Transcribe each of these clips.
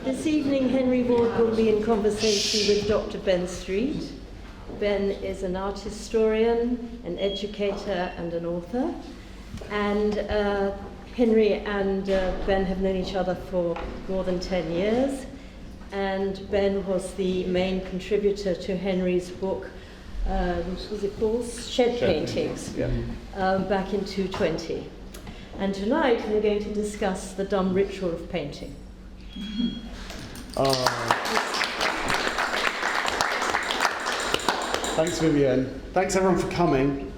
This evening, Henry Ward will be in conversation with Dr. Ben Street. Ben is an art historian, an educator, and an author. And Henry and Ben have known each other for more than 10 years. And Ben was the main contributor to Henry's book, what was it called? Shed Paintings, back in 2020. And tonight we're going to discuss the dumb ritual of painting. Thanks, Vivienne. Thanks, everyone, for coming.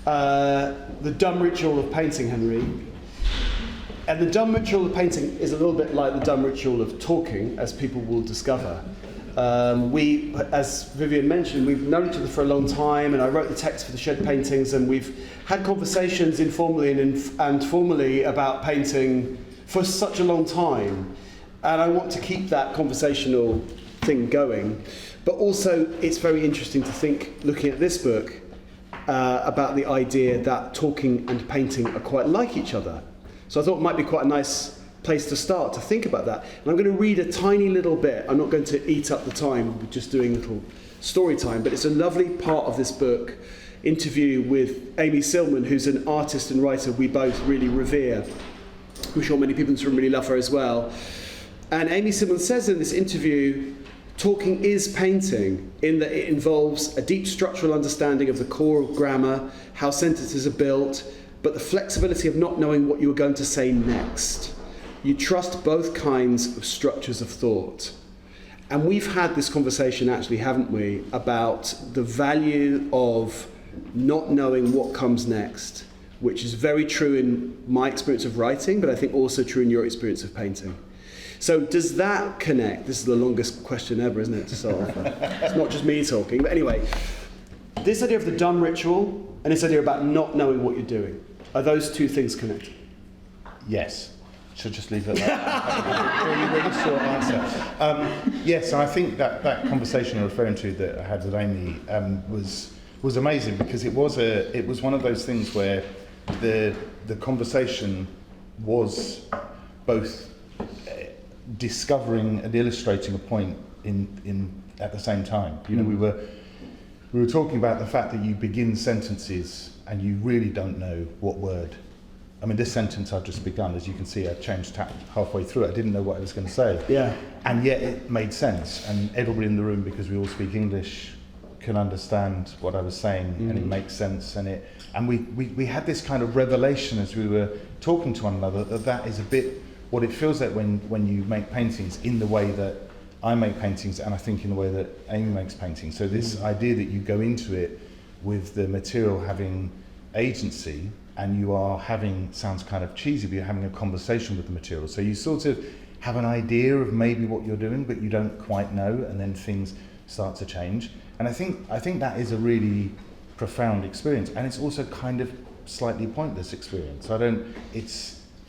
The dumb ritual of painting, Henry. And the dumb ritual of painting is a little bit like the dumb ritual of talking, as people will discover. We, as Vivienne mentioned, we've known each other for a long time, and I wrote the text for the shed paintings, and we've had conversations informally and formally about painting for such a long time. And I want to keep that conversational thing going. But also, it's very interesting to think, looking at this book, about the idea that talking and painting are quite like each other. So I thought it might be quite a nice place to start, to think about that. And I'm going to read a tiny little bit. I'm not going to eat up the time, we're just doing a little story time, but it's a lovely part of this book, interview with Amy Silman, who's an artist and writer we both really revere. I'm sure many people in this room really love her as well. And Amy Silman says in this interview, talking is painting in that it involves a deep structural understanding of the core of grammar, how sentences are built, but the flexibility of not knowing what you are going to say next. You trust both kinds of structures of thought. And we've had this conversation, actually, haven't we, about the value of not knowing what comes next, which is very true in my experience of writing, but I think also true in your experience of painting. So does that connect? This is the longest question ever, isn't it, to solve? It's not just me talking. But anyway, this idea of the dumb ritual and this idea about not knowing what you're doing, are those two things connected? Yes. Should just leave it at that. Really short answer. Yes, I think that conversation you're referring to that I had with Amy was amazing, because it was one of those things where the conversation was both discovering and illustrating a point in at the same time. You know, we were talking about the fact that you begin sentences and you really don't know what word. I mean, this sentence I've just begun, as you can see, I changed tack halfway through it. I didn't know what I was going to say. Yeah. And yet it made sense, and everybody in the room, because we all speak English, can understand what I was saying, and it makes sense. And we had this kind of revelation as we were talking to one another that is a bit what it feels like when you make paintings in the way that I make paintings, and I think in the way that Amy makes paintings. So this idea that you go into it with the material having agency, and you are having, sounds kind of cheesy, but you're having a conversation with the material. So you sort of have an idea of maybe what you're doing, but you don't quite know, and then things start to change. And I think that is a really profound experience, and it's also kind of slightly pointless experience.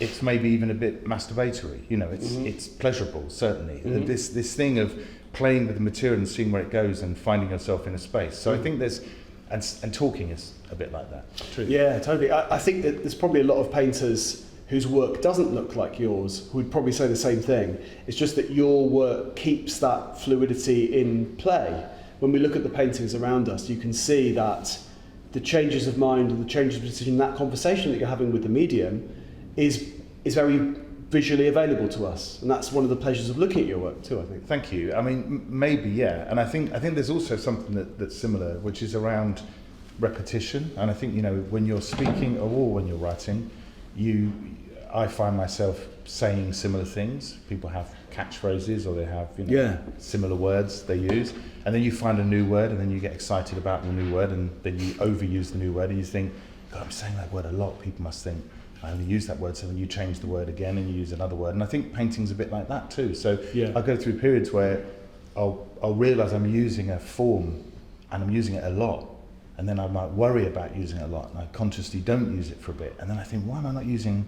It's maybe even a bit masturbatory, you know, it's pleasurable, certainly. This thing of playing with the material and seeing where it goes and finding yourself in a space. So I think there's, and talking is a bit like that. True. Yeah, totally. I think that there's probably a lot of painters whose work doesn't look like yours who would probably say the same thing. It's just that your work keeps that fluidity in play. When we look at the paintings around us, you can see that the changes of mind and the changes of decision, that conversation that you're having with the medium is very visually available to us, and that's one of the pleasures of looking at your work too, I think. Thank you. I mean, maybe, yeah. And I think there's also something that's similar, which is around repetition. And I think, you know, when you're speaking or when you're writing, I find myself saying similar things. People have catchphrases, or they have, you know, similar words they use, and then you find a new word, and then you get excited about the new word, and then you overuse the new word, and you think, God, I'm saying that word a lot. People must think I only use that word. So then you change the word again and you use another word. And I think painting's a bit like that too. So I go through periods where I'll realise I'm using a form and I'm using it a lot. And then I might worry about using it a lot, and I consciously don't use it for a bit. And then I think, why am I not using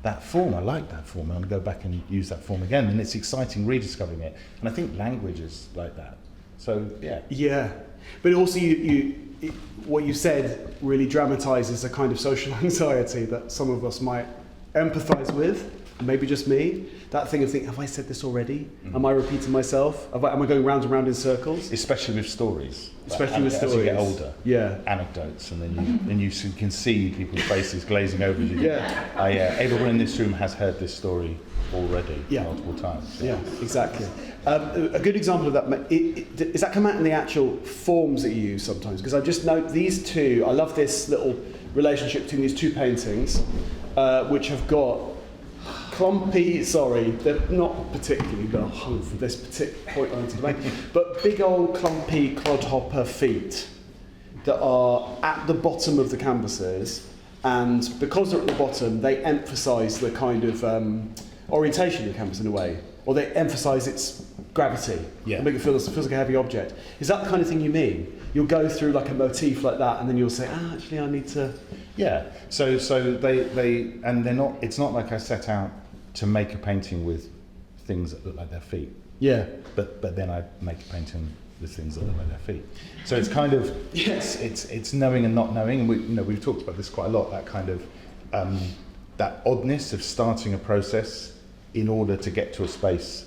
that form? I like that form, and I'll go back and use that form again. And it's exciting rediscovering it. And I think language is like that. So, yeah. Yeah. But also what you said really dramatises a kind of social anxiety that some of us might empathise with. maybe just me, that thing of thinking, have I said this already? Am I repeating myself? Am I going round and round in circles? Especially with stories. Especially with stories. As you get older. Yeah. Anecdotes, and then you can see people's faces glazing over you. Yeah. Everyone in this room has heard this story already multiple times. Yeah, exactly. A good example of that, does that come out in the actual forms that you use sometimes? Because I just note these two, I love this little relationship between these two paintings, which have got clumpy, they're not particularly well hung for this particular point I wanted to make, but big old clumpy clodhopper feet that are at the bottom of the canvases, and because they're at the bottom, they emphasise the kind of orientation of the canvas in a way, or they emphasise its gravity. Yeah. They make it feels like a heavy object. Is that the kind of thing you mean? You'll go through like a motif like that, and then you'll say, actually, I need to. Yeah. So they and they're not. It's not like I set out to make a painting with things that look like their feet. Yeah. But then I make a painting with things that look like their feet. So it's kind of it's knowing and not knowing, and we've talked about this quite a lot. That kind of that oddness of starting a process in order to get to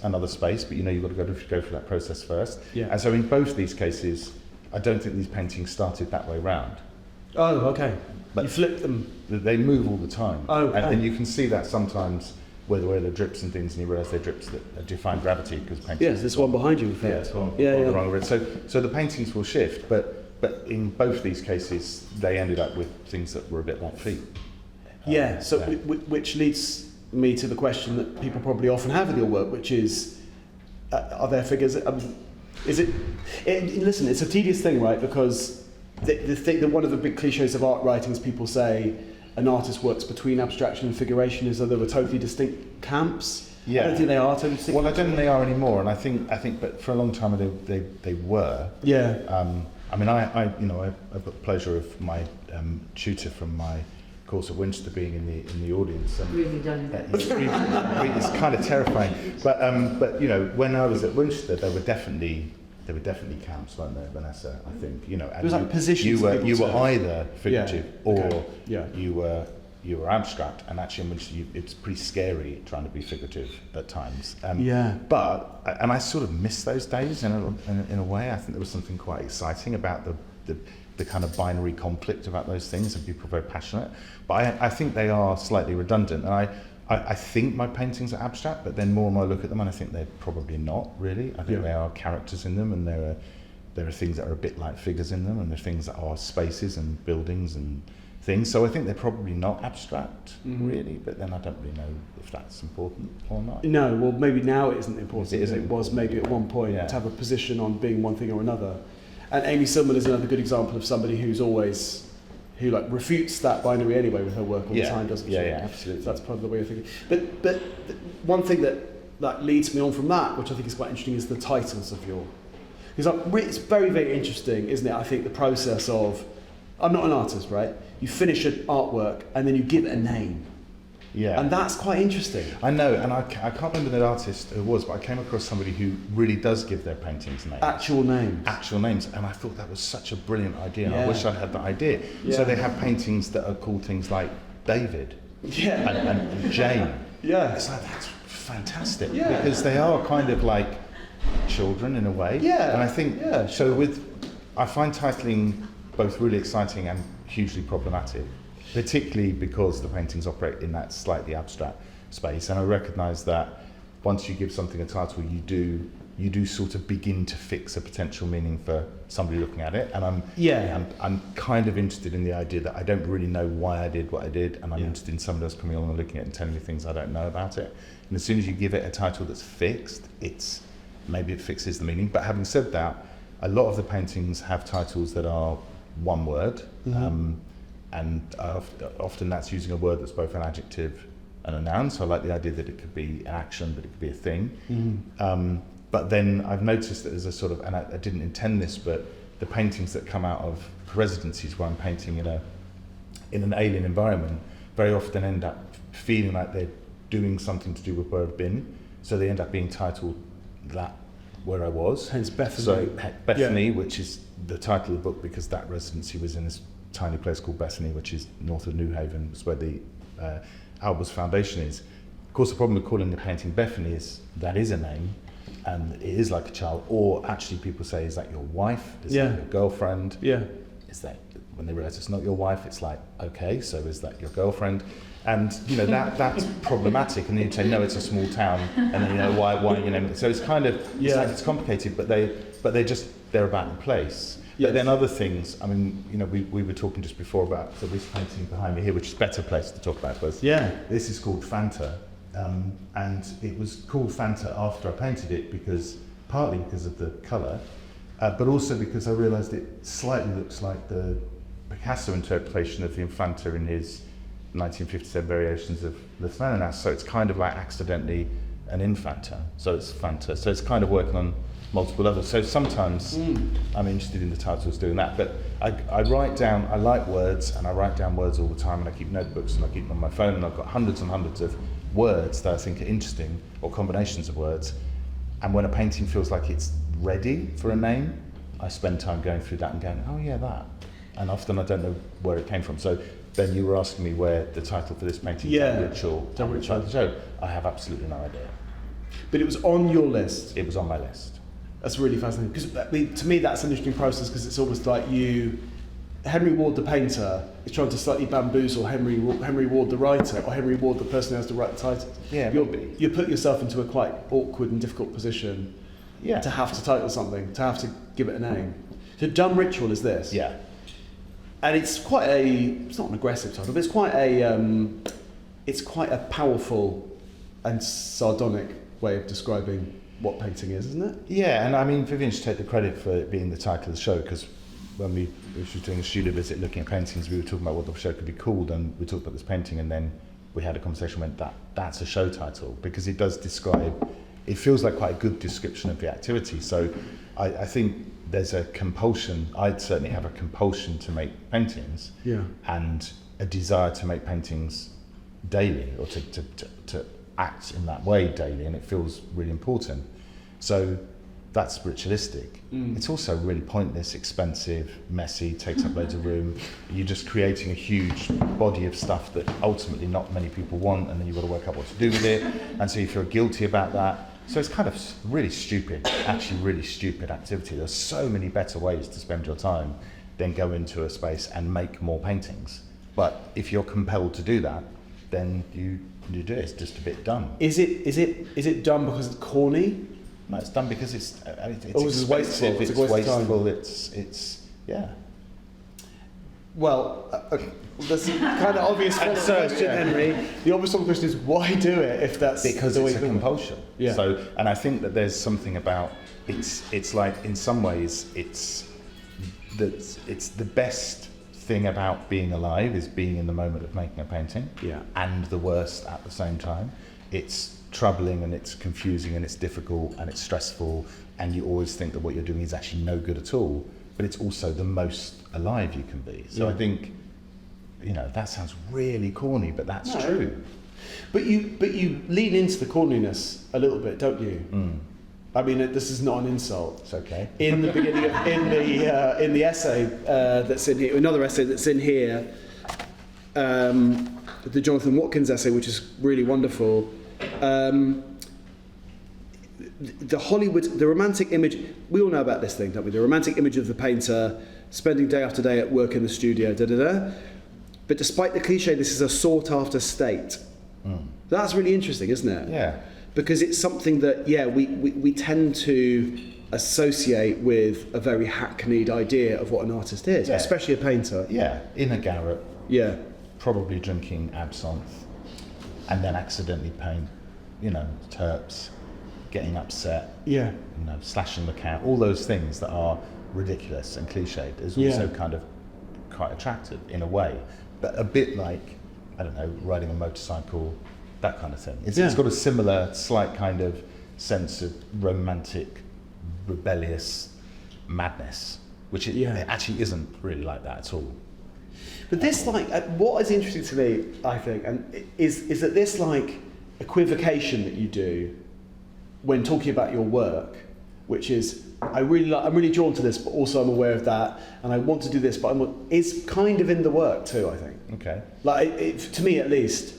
another space, but you've got to go through that process first. Yeah. And so in both these cases, I don't think these paintings started that way round. Oh, okay. But you flip them. They move all the time. Oh, okay. And you can see that sometimes where the drips and things, and you realise they're drips that define gravity because paintings. Yes, there's one behind you. So the paintings will shift, but in both these cases, they ended up with things that were a bit like feet. Which leads me to the question that people probably often have with your work, which is, are there figures? Listen, it's a tedious thing, right? Because the thing that one of the big cliches of art writing is people say an artist works between abstraction and figuration as though they were totally distinct camps. Yeah. I don't think they are totally distinct. Well, I don't think they are anymore, and I think, but for a long time they were. Yeah. I mean, I've got the pleasure of my tutor from my course at Winchester being in the audience. And Really done that. It's kind of terrifying. But when I was at Winchester, there were definitely camps, weren't there, Vanessa? I think It was like positions. You were either figurative or Yeah. you were abstract, and actually in Winchester it's pretty scary trying to be figurative at times. But I sort of miss those days in a way. I think there was something quite exciting about the kind of binary conflict about those things, and people are very passionate. But I think they are slightly redundant, and I think my paintings are abstract, but then more and more I look at them and I think they're probably not really. I think there are characters in them, and there are things that are a bit like figures in them, and there are things that are spaces and buildings and things. So I think they're probably not abstract really, but then I don't really know if that's important or not. No, well maybe now it isn't important It as isn't it was maybe at one point Yeah. to have a position on being one thing or another. And Amy Silman is another good example of somebody who refutes that binary anyway with her work all the time, doesn't she? Yeah, absolutely. So that's part of the way of thinking. But one thing that leads me on from that, which I think is quite interesting, is the titles of your. Because it's very, very interesting, isn't it? I think the process of, I'm not an artist, right? You finish an artwork and then you give it a name. Yeah. And that's quite interesting. I know, and I can't remember the artist who it was, but I came across somebody who really does give their paintings names. Actual names. And I thought that was such a brilliant idea, and Yeah. I wish I'd had that idea. Yeah. So they have paintings that are called things like David and Jane. Yeah. It's like, that's fantastic, Yeah. because they are kind of like children in a way. Yeah. And I think, so I find titling both really exciting and hugely problematic, particularly because the paintings operate in that slightly abstract space. And I recognise that once you give something a title, you do sort of begin to fix a potential meaning for somebody looking at it. And I'm kind of interested in the idea that I don't really know why I did what I did, and I'm interested in somebody else coming along and looking at it and telling me things I don't know about it. And as soon as you give it a title that's fixed, maybe it fixes the meaning. But having said that, a lot of the paintings have titles that are one word. And often that's using a word that's both an adjective and a noun. So I like the idea that it could be an action, but it could be a thing. But then I've noticed that there's a sort of, and I didn't intend this, but the paintings that come out of residencies where I'm painting in an alien environment very often end up feeling like they're doing something to do with where I've been. So they end up being titled that where I was. Hence Bethany. So Bethany, which is the title of the book, because that residency was in this tiny place called Bethany, which is north of New Haven. It's where the Albers Foundation is. course, the problem with calling the painting Bethany is that is a name, and it is like a child. Or actually, people say, "Is that your wife? Is that your girlfriend?" Yeah. Is that when they realise it's not your wife? It's like, okay, so is that your girlfriend? And you know that's problematic. And then you say, no, it's a small town, and then you know why you know. So it's kind of it's complicated, but they're about the place. Yes. But then other things. I mean, you know, we were talking just before about this painting behind me here, which is a better place to talk about. Was this is called Fanta, and it was called Fanta after I painted it partly because of the colour, but also because I realised it slightly looks like the Picasso interpretation of the Infanta in his 1957 variations of Les Mananas, so it's kind of like accidentally an Infanta, so it's Fanta. So it's kind of working on multiple levels. So sometimes I'm interested in the titles doing that, but I write down, I like words, and I write down words all the time, and I keep notebooks, and I keep them on my phone, and I've got hundreds and hundreds of words that I think are interesting, or combinations of words, and when a painting feels like it's ready for a name, I spend time going through that and going, oh yeah, that. And often I don't know where it came from. So then you were asking me where the title for this painting is, Dumb Ritual. Show. I have absolutely no idea. But it was on your list. It was on my list. That's really fascinating, because to me that's an interesting process, because it's almost like Henry Ward the painter is trying to slightly bamboozle Henry Ward the writer, or Henry Ward the person who has to write the title. Yeah, you put yourself into a quite awkward and difficult position to have to title something, to have to give it a name. So Dumb Ritual is this. Yeah. And it's not an aggressive title, but it's quite a powerful and sardonic way of describing what painting is, isn't it? Yeah, and I mean, Vivian should take the credit for it being the title of the show, because when we were doing a studio visit looking at paintings, we were talking about what the show could be called, and we talked about this painting, and then we had a conversation went, that's a show title, because it does describe, it feels like quite a good description of the activity. So I think there's a compulsion, I'd certainly have a compulsion to make paintings, and a desire to make paintings daily, or to act in that way daily, and it feels really important. So that's ritualistic. It's also really pointless, expensive, messy, takes up loads of room. You're just creating a huge body of stuff that ultimately not many people want, and then you've got to work out what to do with it, and so you feel guilty about that. So it's kind of really stupid, actually really stupid activity. There's so many better ways to spend your time than go into a space and make more paintings. But if you're compelled to do that, then you do it. It's just a bit dumb. Is it dumb because it's corny? No, it's dumb because it's wasteful. It's wasteful. It's yeah. Well, that's kind of obvious question, Henry. The obvious question is, why do it if that's because the way it's a compulsion. Yeah. So, and I think that there's something about it's like in some ways it's the best thing about being alive is being in the moment of making a painting. Yeah. And the worst at the same time. It's troubling, and it's confusing, and it's difficult, and it's stressful, and you always think that what you're doing is actually no good at all. But it's also the most alive you can be. So I think, that sounds really corny, but that's true. But you lean into the corniness a little bit, don't you? I mean, this is not an insult. It's okay. In the beginning, in the essay that's in here, another essay that's in here, the Jonathan Watkins essay, which is really wonderful. The romantic image, we all know about this thing, don't we? The romantic image of the painter spending day after day at work in the studio, But despite the cliche, this is a sought-after state. That's really interesting, isn't it? Yeah. Because it's something that, we tend to associate with a very hackneyed idea of what an artist is, especially a painter. Yeah, in a garret. Yeah. Probably drinking absinthe, and then accidentally paint, terps, getting upset, slashing the cat, all those things that are ridiculous and cliched is also kind of quite attractive in a way, but a bit like, I don't know, riding a motorcycle, that kind of thing. It's got a similar slight kind of sense of romantic, rebellious madness, which it actually isn't really like that at all. But this, what is interesting to me, I think, and is that this equivocation that you do when talking about your work, which is I'm really drawn to this, but also I'm aware of that, and I want to do this, but is kind of in the work too. I think. Okay. To me at least,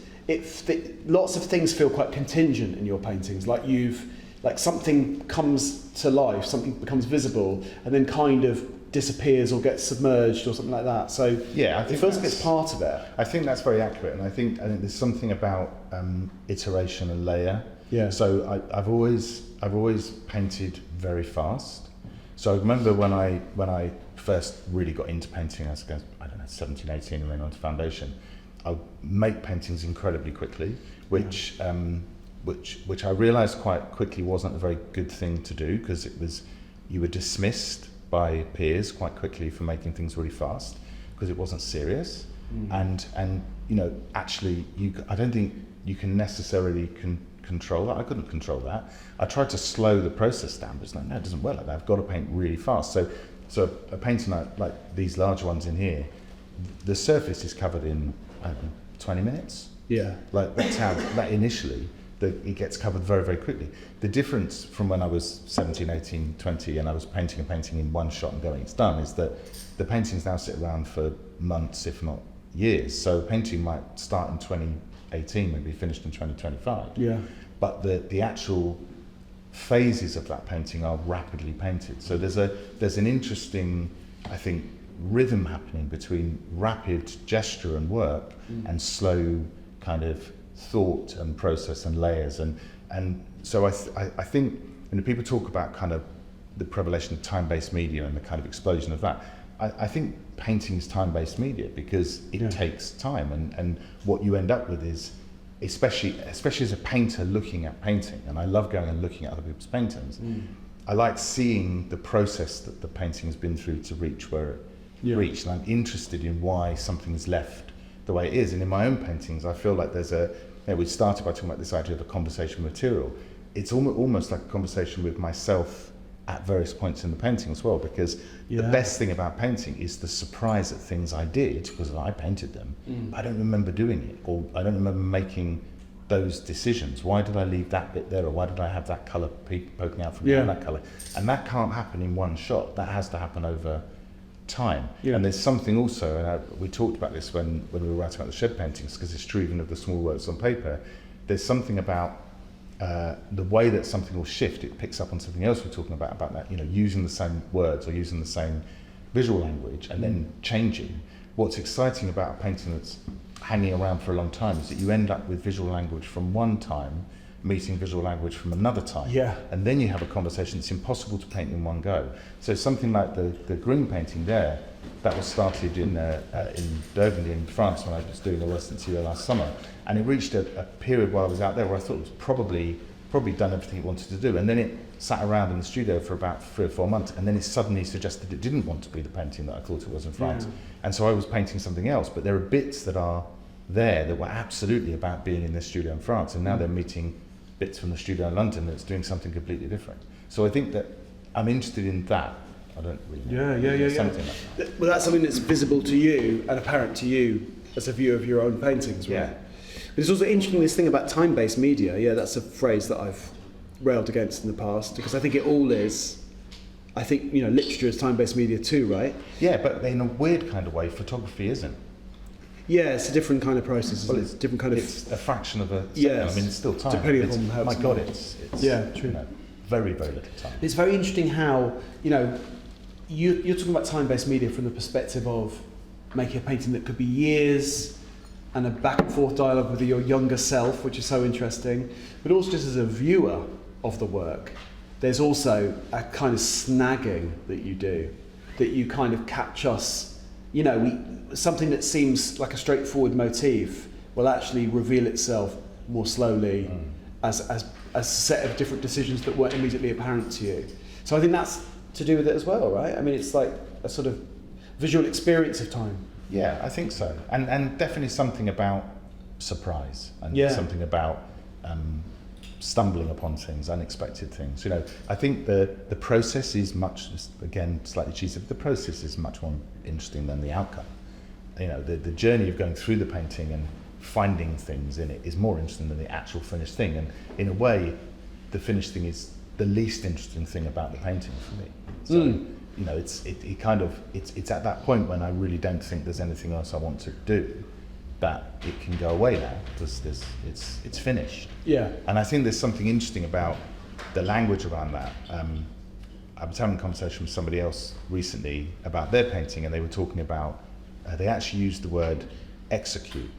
lots of things feel quite contingent in your paintings, like something comes to life, something becomes visible, and then kind of disappears or gets submerged or something like that. So yeah, I it think feels like it's part of it. I think that's very accurate, and I think there's something about iteration and layer. Yeah. So I've always painted very fast. So I remember when I first really got into painting, I don't know, 17, 18, and then onto foundation, I would make paintings incredibly quickly, which I realised quite quickly wasn't a very good thing to do, because you were dismissed by peers quite quickly for making things really fast, because it wasn't serious. And actually I don't think you can necessarily control that. I couldn't control that. I tried to slow the process down, but it's like, no, it doesn't work like that. I've got to paint really fast. So a painting like these large ones in here, the surface is covered in 20 minutes. Yeah. Like that's how that initially it gets covered very, very quickly. The difference from when I was 17, 18, 20 and I was painting a painting in one shot and going it's done is that the paintings now sit around for months, if not years. So a painting might start in 2018, maybe finished in 2025. Yeah. But the actual phases of that painting are rapidly painted. So there's an interesting, I think, rhythm happening between rapid gesture and work and slow kind of thought and process and layers. And so I think when people talk about kind of the prevalence of time-based media and the kind of explosion of that, I think painting is time-based media because it takes time, and what you end up with is, especially as a painter looking at painting, and I love going and looking at other people's paintings, I like seeing the process that the painting has been through to reach where it reached, and I'm interested in why something is left the way it is. And in my own paintings, I feel like there's we started by talking about this idea of a conversation material. It's almost like a conversation with myself at various points in the painting as well, because the best thing about painting is the surprise at things I did, because I painted them. I don't remember doing it, or I don't remember making those decisions. Why did I leave that bit there, or why did I have that colour poking out from that colour? And that can't happen in one shot. That has to happen over time. And there's something also, and we talked about this when we were writing about the shed paintings, because it's true even of the small works on paper. There's something about the way that something will shift. It picks up on something else we're talking about that, using the same words or using the same visual language and then changing. What's exciting about a painting that's hanging around for a long time is that you end up with visual language from one time meeting visual language from another time. And then you have a conversation that's impossible to paint in one go. So something like the green painting there, that was started in Burgundy in France when I was doing a residency there last summer, and it reached a period while I was out there where I thought it was probably done everything it wanted to do, and then it sat around in the studio for about 3 or 4 months, and then it suddenly suggested it didn't want to be the painting that I thought it was in France. And so I was painting something else, but there are bits that are there that were absolutely about being in this studio in France, and now they're meeting bits from the studio in London that's doing something completely different. So I think that I'm interested in that. I don't really know. Something like that. Well, that's something that's visible to you and apparent to you as a view of your own paintings, right? But it's also interesting, this thing about time-based media. Yeah, that's a phrase that I've railed against in the past, because I think it all is. I think, literature is time-based media too, right? Yeah, but in a weird kind of way, photography isn't. Yeah, it's a different kind of process. Well, it's a different kind of. It's a fraction of a second. Yes. I mean, it's still time. Depending on how. My God, it's true. Very, very little time. It's very interesting how you're talking about time-based media from the perspective of making a painting that could be years and a back and forth dialogue with your younger self, which is so interesting. But also just as a viewer of the work, there's also a kind of snagging that you do, that you kind of catch us. Something that seems like a straightforward motif will actually reveal itself more slowly as a set of different decisions that weren't immediately apparent to you. So I think that's to do with it as well, right? I mean, it's like a sort of visual experience of time. Yeah, I think so. And definitely something about surprise and something about stumbling upon things, unexpected things. I think the process is much, again, slightly cheesy, but the process is much more interesting than the outcome. The journey of going through the painting and finding things in it is more interesting than the actual finished thing. And in a way, the finished thing is the least interesting thing about the painting for me. So, it's at that point when I really don't think there's anything else I want to do. that it can go away now because it's finished. Yeah. And I think there's something interesting about the language around that. I was having a conversation with somebody else recently about their painting, and they were talking about, they actually used the word execute,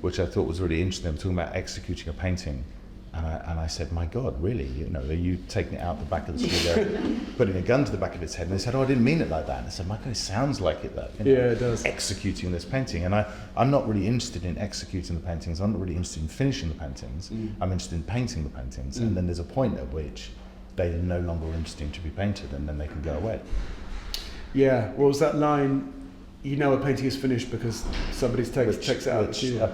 which I thought was really interesting. They were talking about executing a painting. And I said, my God, really? You know, are you taking it out the back of the studio, putting a gun to the back of its head? And they said, oh, I didn't mean it like that. And I said, my God, it sounds like it though. You know, Yeah, it does. executing this painting. And I'm not really interested in executing the paintings. I'm not really interested in finishing the paintings. I'm interested in painting the paintings. And then there's a point at which they are no longer interesting to be painted, and then they can go away. Yeah. What was that line? You know a painting is finished because somebody takes it out of the studio.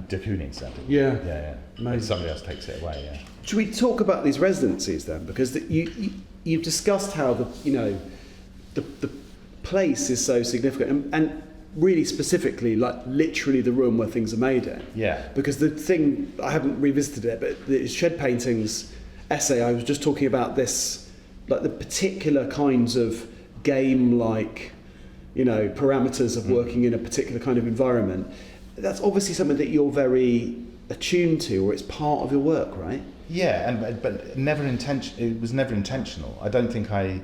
De Kooning said it. Yeah. Yeah. Amazing. Somebody else takes it away, yeah. Should we talk about these residencies then? Because you've discussed how the place is so significant, and really specifically, like literally the room where things are made in. Yeah. Because the thing, I haven't revisited it, but the Shed Paintings essay, I was just talking about this, like the particular kinds of game-like, parameters of working in a particular kind of environment. That's obviously something that you're very attuned to, or it's part of your work, right? Yeah, but never it was never intentional. I don't think I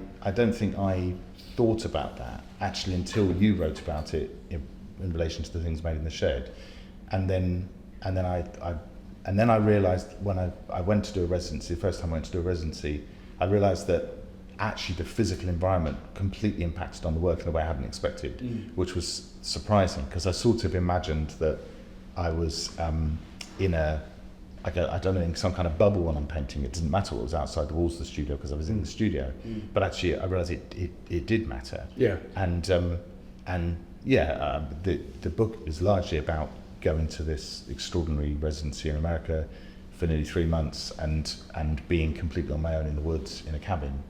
thought about that actually until you wrote about it in relation to the things made in the shed, and then I realised when I went to do a residency, the first time I went to do a residency, I realised that actually the physical environment completely impacted on the work in a way I hadn't expected, which was surprising, because I sort of imagined that I was in some kind of bubble when I'm painting. It didn't matter what was outside the walls of the studio because I was in the studio, but actually I realised it did matter. Yeah. The book is largely about going to this extraordinary residency in America for nearly 3 months and being completely on my own in the woods in a cabin,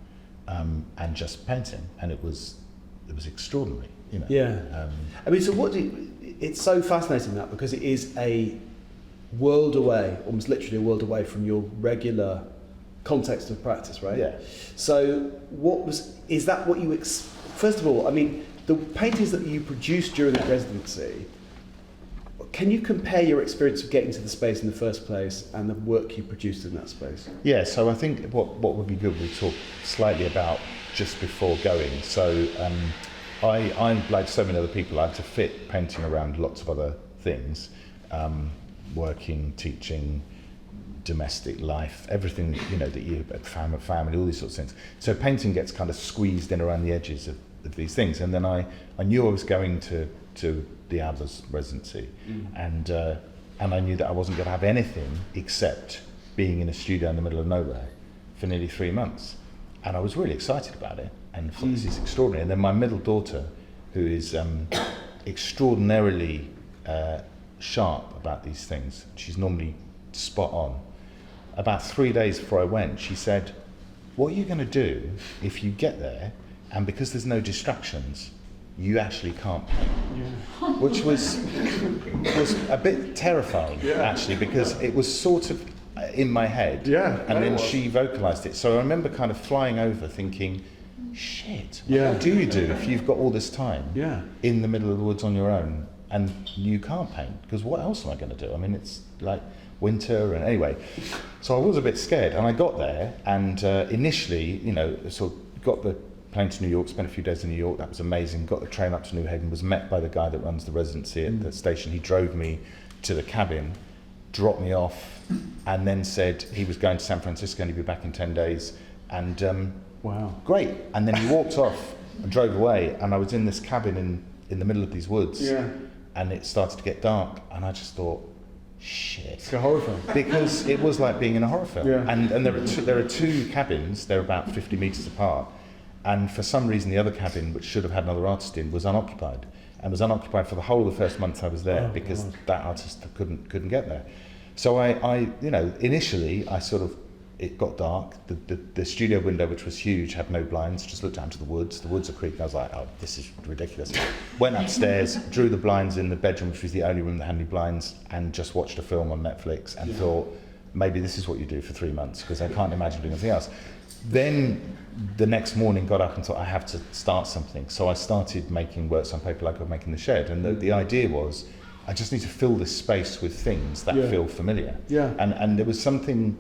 and just painting, and it was extraordinary, Yeah. It's so fascinating that, because it is a world away, almost literally a world away from your regular context of practice, right? Yeah. So is that what you, first of all, I mean, the paintings that you produced during that residency, can you compare your experience of getting to the space in the first place and the work you produced in that space? Yeah, so I think what would be good, we talk slightly about just before going. So I, like so many other people, I had to fit painting around lots of other things, working, teaching, domestic life, everything, that you, family, all these sorts of things. So painting gets kind of squeezed in around the edges of these things. And then I knew I was going to the Adler's residency, and I knew that I wasn't going to have anything except being in a studio in the middle of nowhere for nearly 3 months, and I was really excited about it and thought this is extraordinary. And then my middle daughter, who is extraordinarily sharp about these things, she's normally spot on. About 3 days before I went, she said, "What are you going to do if you get there, and because there's no distractions, you actually can't paint?" Yeah. Which was a bit terrifying, actually, because it was sort of in my head. Yeah, and then she vocalised it. So I remember kind of flying over thinking, shit, Yeah. what do you do if you've got all this time Yeah. in the middle of the woods on your own and you can't paint? Because what else am I going to do? I mean, it's like winter, and anyway. So I was a bit scared, and I got there, and initially, sort of got the plane to New York, spent a few days in New York. That was amazing. Got the train up to New Haven, was met by the guy that runs the residency at the station. He drove me to the cabin, dropped me off, and then said he was going to San Francisco and he'd be back in 10 days. And Wow. great. And then he walked off and drove away, and I was in this cabin in the middle of these woods. Yeah. And it started to get dark, and I just thought, shit. It's a horror film. Because it was like being in a horror film. Yeah. And there are two cabins, they're about 50 metres apart. And for some reason, the other cabin, which should have had another artist in, was unoccupied, and was unoccupied for the whole of the first month I was there, because that artist couldn't get there. So I initially it got dark. The studio window, which was huge, had no blinds. Just looked down to the woods. The woods are creaking. I was like, oh, this is ridiculous. Went upstairs, drew the blinds in the bedroom, which was the only room that had any blinds, and just watched a film on Netflix and thought, maybe this is what you do for 3 months, because I can't imagine doing anything else. Then the next morning got up and thought, I have to start something. So I started making works on paper like I was making the shed. And the idea was, I just need to fill this space with things that Yeah. feel familiar. Yeah. And there was something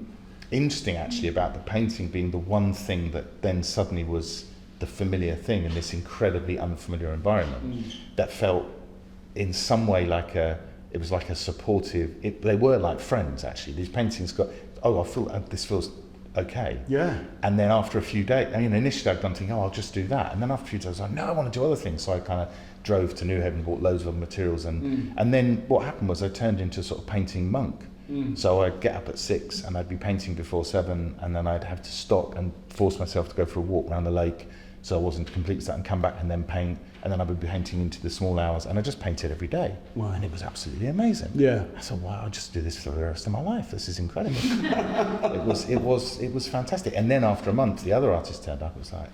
interesting actually about the painting being the one thing that then suddenly was the familiar thing in this incredibly unfamiliar environment that felt in some way like it was like a supportive, they were like friends actually. These paintings got, I feel this feels okay. Yeah. And then after a few days, I mean, initially I'd done thinking, I'll just do that. And then after a few days, I was like, no, I want to do other things. So I kind of drove to Newhaven and bought loads of materials. And then what happened was I turned into sort of painting monk. So I'd get up at 6 and I'd be painting before 7, and then I'd have to stop and force myself to go for a walk around the lake so I wasn't complete that, and come back and then paint, and then I would be painting into the small hours, and I just painted every day. Wow. And it was absolutely amazing. Yeah. I thought, wow, I'll just do this for the rest of my life. This is incredible. It was fantastic. And then after a month, the other artist turned up. It was like,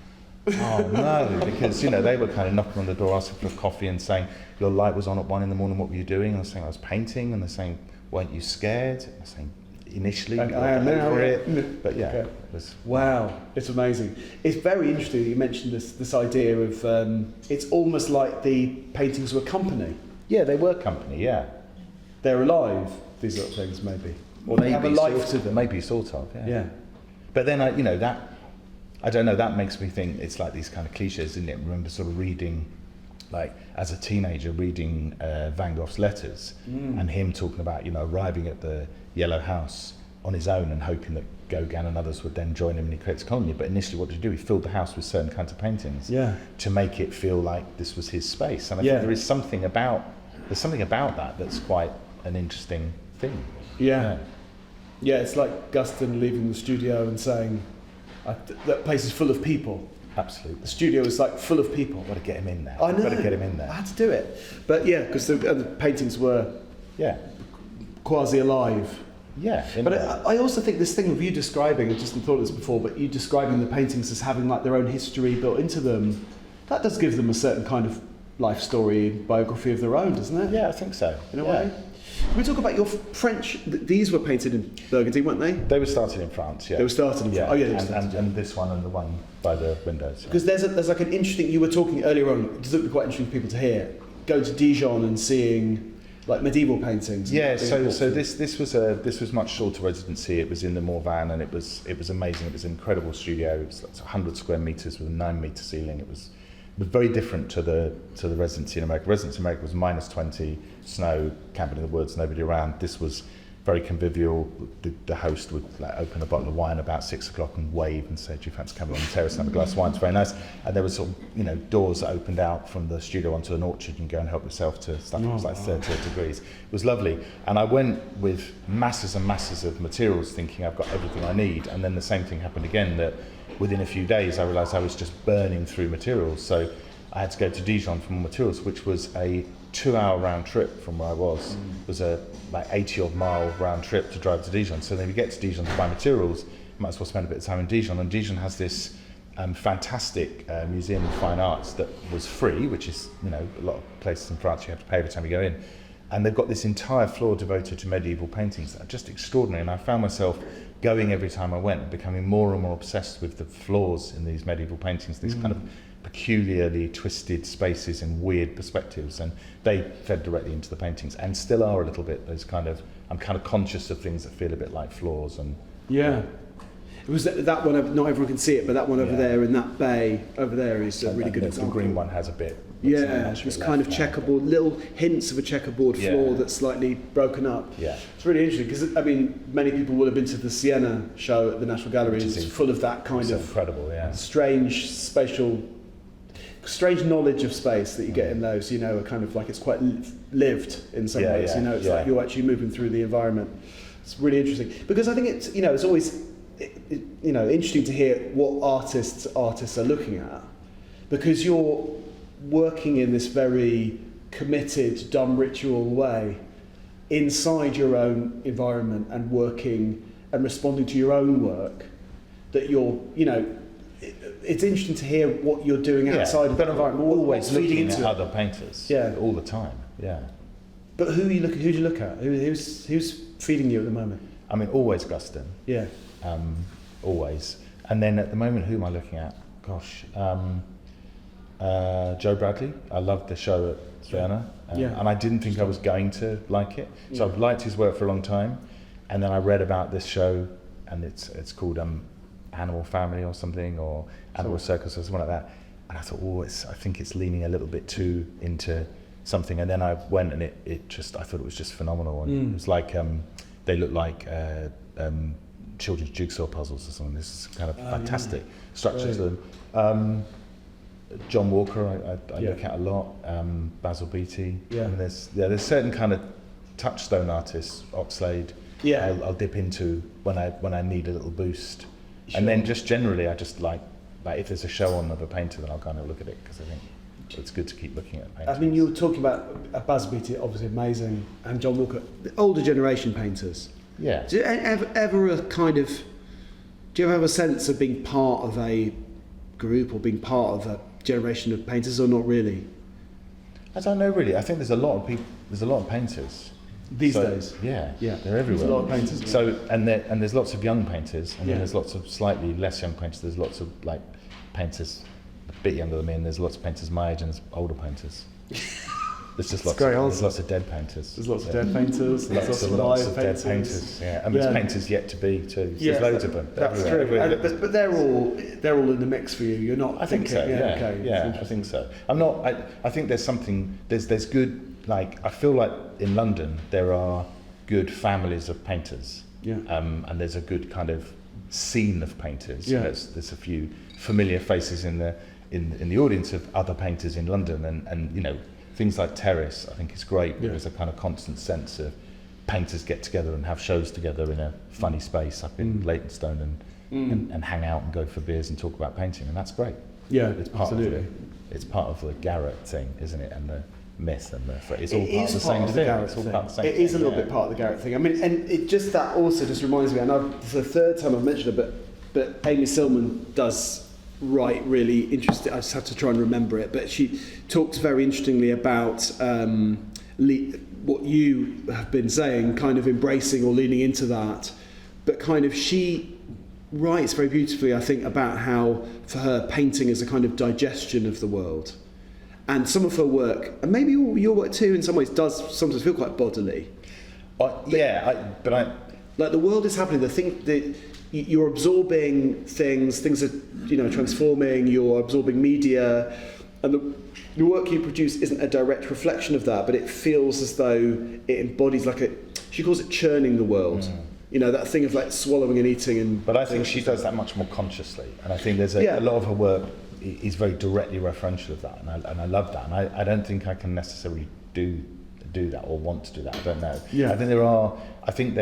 oh no, because they were kind of knocking on the door, asking for a coffee and saying, your light was on at 1 a.m, what were you doing? And I was saying I was painting, and they're saying, weren't you scared? And I was saying, initially, I am now. for it. But yeah, Okay. it was. Wow, it's amazing. It's very interesting that you mentioned this idea of it's almost like the paintings were company. Yeah, they were company. Yeah, They're alive, these little things, maybe. Or they have a life to them. Maybe sort of. Yeah. Yeah. But then I don't know. That makes me think it's like these kind of cliches, isn't it? I remember sort of reading, like as a teenager, reading Van Gogh's letters and him talking about arriving at the Yellow House on his own and hoping that Gauguin and others would then join him and he creates a colony. But initially, what did he do? He filled the house with certain kinds of paintings to make it feel like this was his space. And I think there is something about that that's quite an interesting thing. Yeah. Yeah, it's like Guston leaving the studio and saying, that place is full of people. Absolutely. The studio is like full of people. Got to get him in there. I know. Got to get him in there. I had to do it. But yeah, because the other paintings were quasi-alive. Yeah. But I also think this thing of you describing, I just thought of this before, but you describing the paintings as having like their own history built into them, that does give them a certain kind of life story, biography of their own, doesn't it? Yeah, I think so. In a way. Can we talk about your French? These were painted in Burgundy, weren't they? They were started in France, yeah. They were started in France. Oh yeah, they were started. And this one and the one by the windows. Yeah. Because there's like an interesting, you were talking earlier on, it would be quite interesting for people to hear, going to Dijon and seeing like medieval paintings. Yeah, so this was much shorter residency. It was in the Morvan, and it was amazing. It was an incredible studio. It was like 100 square meters with a 9-meter ceiling. It was very different to the residency in America. Residency in America was -20, snow, camping in the woods, nobody around. This was very convivial. The host would open a bottle of wine about 6 o'clock and wave and say, "Do you fancy coming on the terrace and have a glass of wine?" It's very nice. And there was sort of doors that opened out from the studio onto an orchard and go and help yourself to stuff. It was like 38 degrees. It was lovely. And I went with masses and masses of materials, thinking I've got everything I need. And then the same thing happened again. That within a few days, I realised I was just burning through materials. So I had to go to Dijon for more materials, which was a 2-hour round trip from where I was. It was a like 80-odd mile round trip to drive to Dijon. So then you get to Dijon to buy materials, you might as well spend a bit of time in Dijon. And Dijon has this fantastic museum of fine arts that was free, which is, a lot of places in France you have to pay every time you go in. And they've got this entire floor devoted to medieval paintings that are just extraordinary. And I found myself going every time I went, becoming more and more obsessed with the flaws in these medieval paintings, these kind of peculiarly twisted spaces and weird perspectives, and they fed directly into the paintings and still are a little bit. I'm kind of conscious of things that feel a bit like flaws. And it was that one. Not everyone can see it, but that one over there in that bay over there is a really good example. The green one has a bit. This kind of checkerboard, little hints of a checkerboard floor that's slightly broken up. Yeah, it's really interesting because many people will have been to the Siena show at the National Gallery. It's full of that kind of incredible, strange knowledge of space that you get in those. A kind of like it's quite lived in some ways. It's like you're actually moving through the environment. It's really interesting because I think it's it's always interesting to hear what artists are looking at, because you're working in this very committed, dumb ritual way inside your own environment and working and responding to your own work, that you're, it's interesting to hear what you're doing outside of that environment. Always looking at other painters. All the time. Yeah. But who do you look at? Who's feeding you at the moment? I mean, always Guston. Yeah. Always. And then at the moment, who am I looking at? Gosh. Joe Bradley. I loved the show at Vienna, and I didn't think I was going to like it. So I've liked his work for a long time, and then I read about this show, and it's called Animal Family or something, or Animal Circus or something like that. And I thought, I think it's leaning a little bit too into something. And then I went, and I thought it was just phenomenal. And it was like they look like children's jigsaw puzzles or something. This is kind of fantastic structure to them. John Walker, I look at a lot. Basil Beatty. And there's certain kind of touchstone artists. Oxlade. I'll dip into when I need a little boost. Sure. And then just generally, I just like if there's a show on of a painter, then I'll kind of look at it, because I think it's good to keep looking at paintings. I mean, you were talking about Basil Beatty, obviously amazing, and John Walker, the older generation painters. Yeah. Do you ever have a sense of being part of a group or being part of a generation of painters, or not really? I don't know really. I think there's a lot of people. There's a lot of painters these days. Yeah, they're everywhere. There's a lot of painters. So and there's lots of young painters, and then there's lots of slightly less young painters. There's lots of like painters a bit younger than me, and there's lots of painters my age, and there's older painters. There's just lots of dead painters. There's lots of dead painters. Lots of dead painters. Yeah, and there's painters yet to be too. So there's loads of them. That's true. But they're all in the mix for you. You're not. I think so. I think so. I'm not. I think there's something. There's good. Like I feel like in London there are good families of painters. Yeah. And there's a good kind of scene of painters. Yeah. There's a few familiar faces in the audience of other painters in London, and you know. Things like Terrace, I think is great. There's a kind of constant sense of painters get together and have shows together in a funny space up in Leytonstone and hang out and go for beers and talk about painting, and that's great. Yeah, it's part absolutely. It's part of the Garrett thing, isn't it? And the myth and it's all part of the same thing. It's all part of the same thing. It is a little bit part of the Garrett thing. I mean, and it just that also just reminds me. And it's the third time I've mentioned it, but Amy Silman does. Write really interesting. I just have to try and remember it, but she talks very interestingly about what you have been saying, kind of embracing or leaning into that. But kind of she writes very beautifully, I think, about how for her painting is a kind of digestion of the world, and some of her work, and maybe your work too, in some ways, does sometimes feel quite bodily. Like the world is happening. The thing that you're absorbing things are transforming. You're absorbing media, and the work you produce isn't a direct reflection of that, but it feels as though it embodies she calls it churning the world. You know, that thing of like swallowing and eating. But I think she does that much more consciously, and I think there's a lot of her work is very directly referential of that, and I love that, and I don't think I can necessarily do that or want to do that. I don't know. Yeah. I think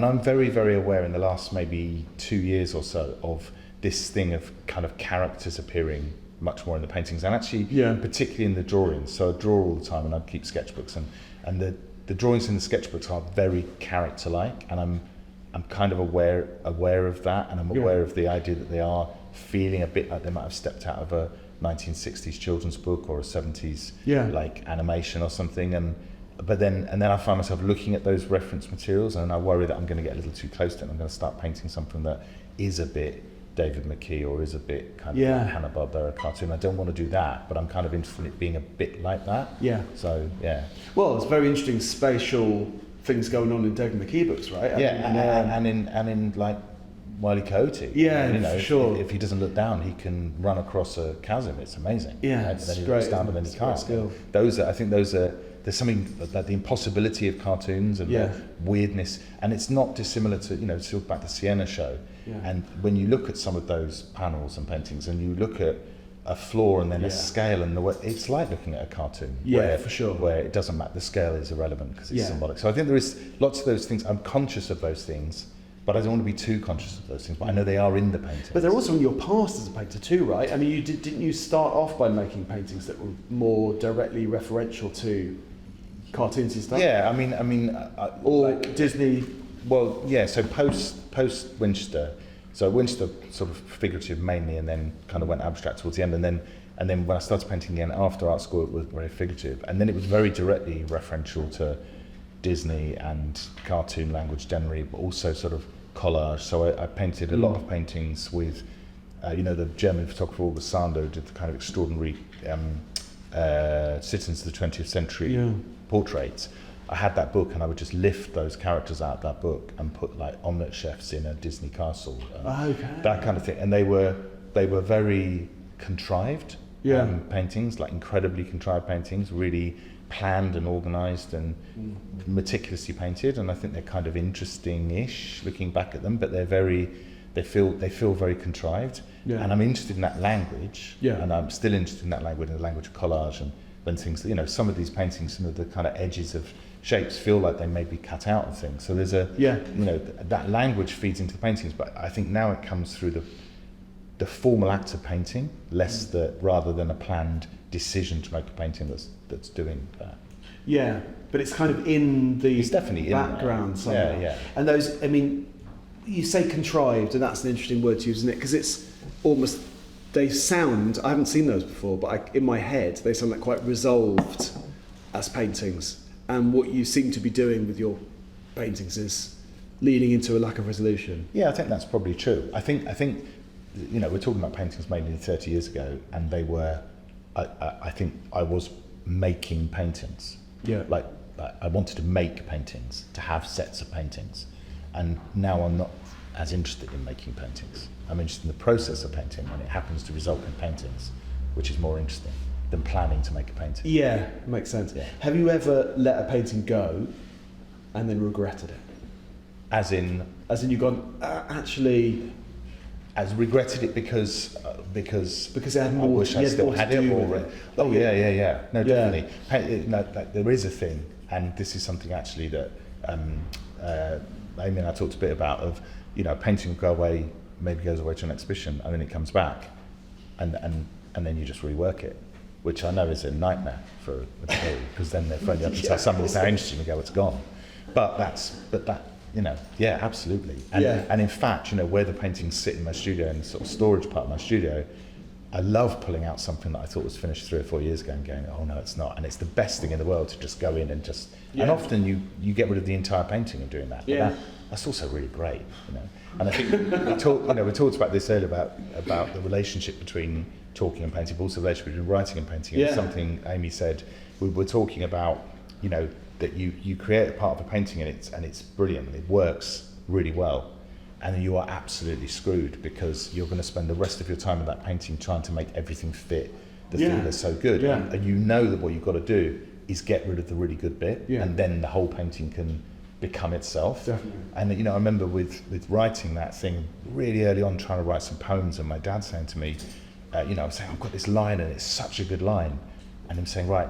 I'm very, very aware in the last maybe 2 years or so of this thing of kind of characters appearing much more in the paintings, and actually particularly in the drawings. So I draw all the time, and I keep sketchbooks, and the drawings in the sketchbooks are very character-like, and I'm kind of aware of that, and I'm aware of the idea that they are feeling a bit like they might have stepped out of a 1960s children's book or a 70s like animation or something, but then I find myself looking at those reference materials, and I worry that I'm going to get a little too close to it. I'm going to start painting something that is a bit David McKee or is a bit kind of like Hanna-Barbera cartoon. I don't want to do that, but I'm kind of interested in it being a bit like that. Yeah. So Well, there's very interesting spatial things going on in David McKee books, right? And in like Wile E. Coyote. For sure. If he doesn't look down, he can run across a chasm. It's amazing. Yeah, and then he looks down, and then he can't. There's something that the impossibility of cartoons and the weirdness, and it's not dissimilar to talk about the Sienna show. And when you look at some of those panels and paintings, and you look at a floor and then a scale, and it's like looking at a cartoon. For sure. Where it doesn't matter, the scale is irrelevant because it's symbolic. So I think there is lots of those things. I'm conscious of those things, but I don't want to be too conscious of those things. But I know they are in the painting. But they're also in your past as a painter too, right? I mean, didn't you start off by making paintings that were more directly referential to cartoonsy stuff? Yeah, I mean, or like Disney. Well, yeah. So post Winchester. So Winchester sort of figurative mainly, and then kind of went abstract towards the end, and then when I started painting again after art school, it was very figurative, and then it was very directly referential to Disney and cartoon language generally, but also sort of collage. So I painted a lot of paintings with you know, the German photographer August Sander did the kind of extraordinary citizens of the 20th century portraits. I had that book, and I would just lift those characters out of that book and put like omelette chefs in a Disney castle, that kind of thing. And they were very contrived paintings, like incredibly contrived paintings, really planned and organised and meticulously painted. And I think they're kind of interesting-ish looking back at them, but they feel very contrived. Yeah. And I'm interested in that language, and I'm still interested in that language, in the language of collage, and then things. You know, some of these paintings, some of the kind of edges of shapes feel like they may be cut out of things. So there's you know, that language feeds into the paintings, but I think now it comes through the formal act of painting, less rather than a planned decision to make a painting that's doing that. Yeah, but it's kind of in the it's definitely background somewhere. Yeah. And those, I mean, you say contrived, and that's an interesting word to use, isn't it? Because it's almost, they sound, I haven't seen those before, but in my head, they sound like quite resolved as paintings. And what you seem to be doing with your paintings is leaning into a lack of resolution. Yeah, I think that's probably true. I think you know, we're talking about paintings made nearly 30 years ago, and they were, I think I was making paintings. Yeah. Like I wanted to make paintings, to have sets of paintings. And now I'm not as interested in making paintings. I'm interested in the process of painting, when it happens to result in paintings, which is more interesting than planning to make a painting. Yeah, makes sense. Yeah. Have you ever let a painting go and then regretted it? As in you've gone, actually... As regretted it because it had more, I wish I still had it, or... Oh, yeah. No, definitely. No, there is a thing, and this is something actually that Amy and I talked a bit about, of, you know, painting will go away, maybe goes away to an exhibition, and then it comes back, and then you just rework it, which I know is a nightmare for a kid, because then they're phoning up and tell someone it's now interesting and go, it's gone. But that, you know, yeah, absolutely. And in fact, you know, where the paintings sit in my studio, in the sort of storage part of my studio, I love pulling out something that I thought was finished 3 or 4 years ago and going, oh no, it's not. And it's the best thing in the world to just go in and just, and often you get rid of the entire painting in doing that. But that's also really great, you know. And I think we talked about this earlier about the relationship between talking and painting, but also the relationship between writing and painting. And something Amy said, we were talking about, you know, that you create a part of a painting and it's brilliant and it works really well, and then you are absolutely screwed, because you're going to spend the rest of your time in that painting trying to make everything fit the thing that's so good. And you know that what you've got to do is get rid of the really good bit, and then the whole painting can become itself. Definitely. And you know, I remember with writing that thing really early on, trying to write some poems, and my dad saying to me, you know, I was saying, I've got this line and it's such a good line, and him saying, right,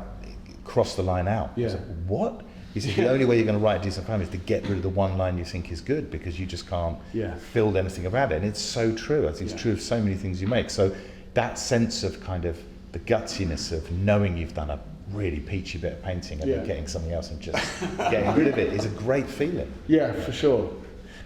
cross the line out. I was like, what? He said, the only way you're going to write a decent poem is to get rid of the one line you think is good, because you just can't build anything about it. And it's so true. I think it's true of so many things you make. So that sense of kind of the gutsiness of knowing you've done a really peachy bit of painting and then getting something else and just getting rid of it is a great feeling. Yeah, for sure.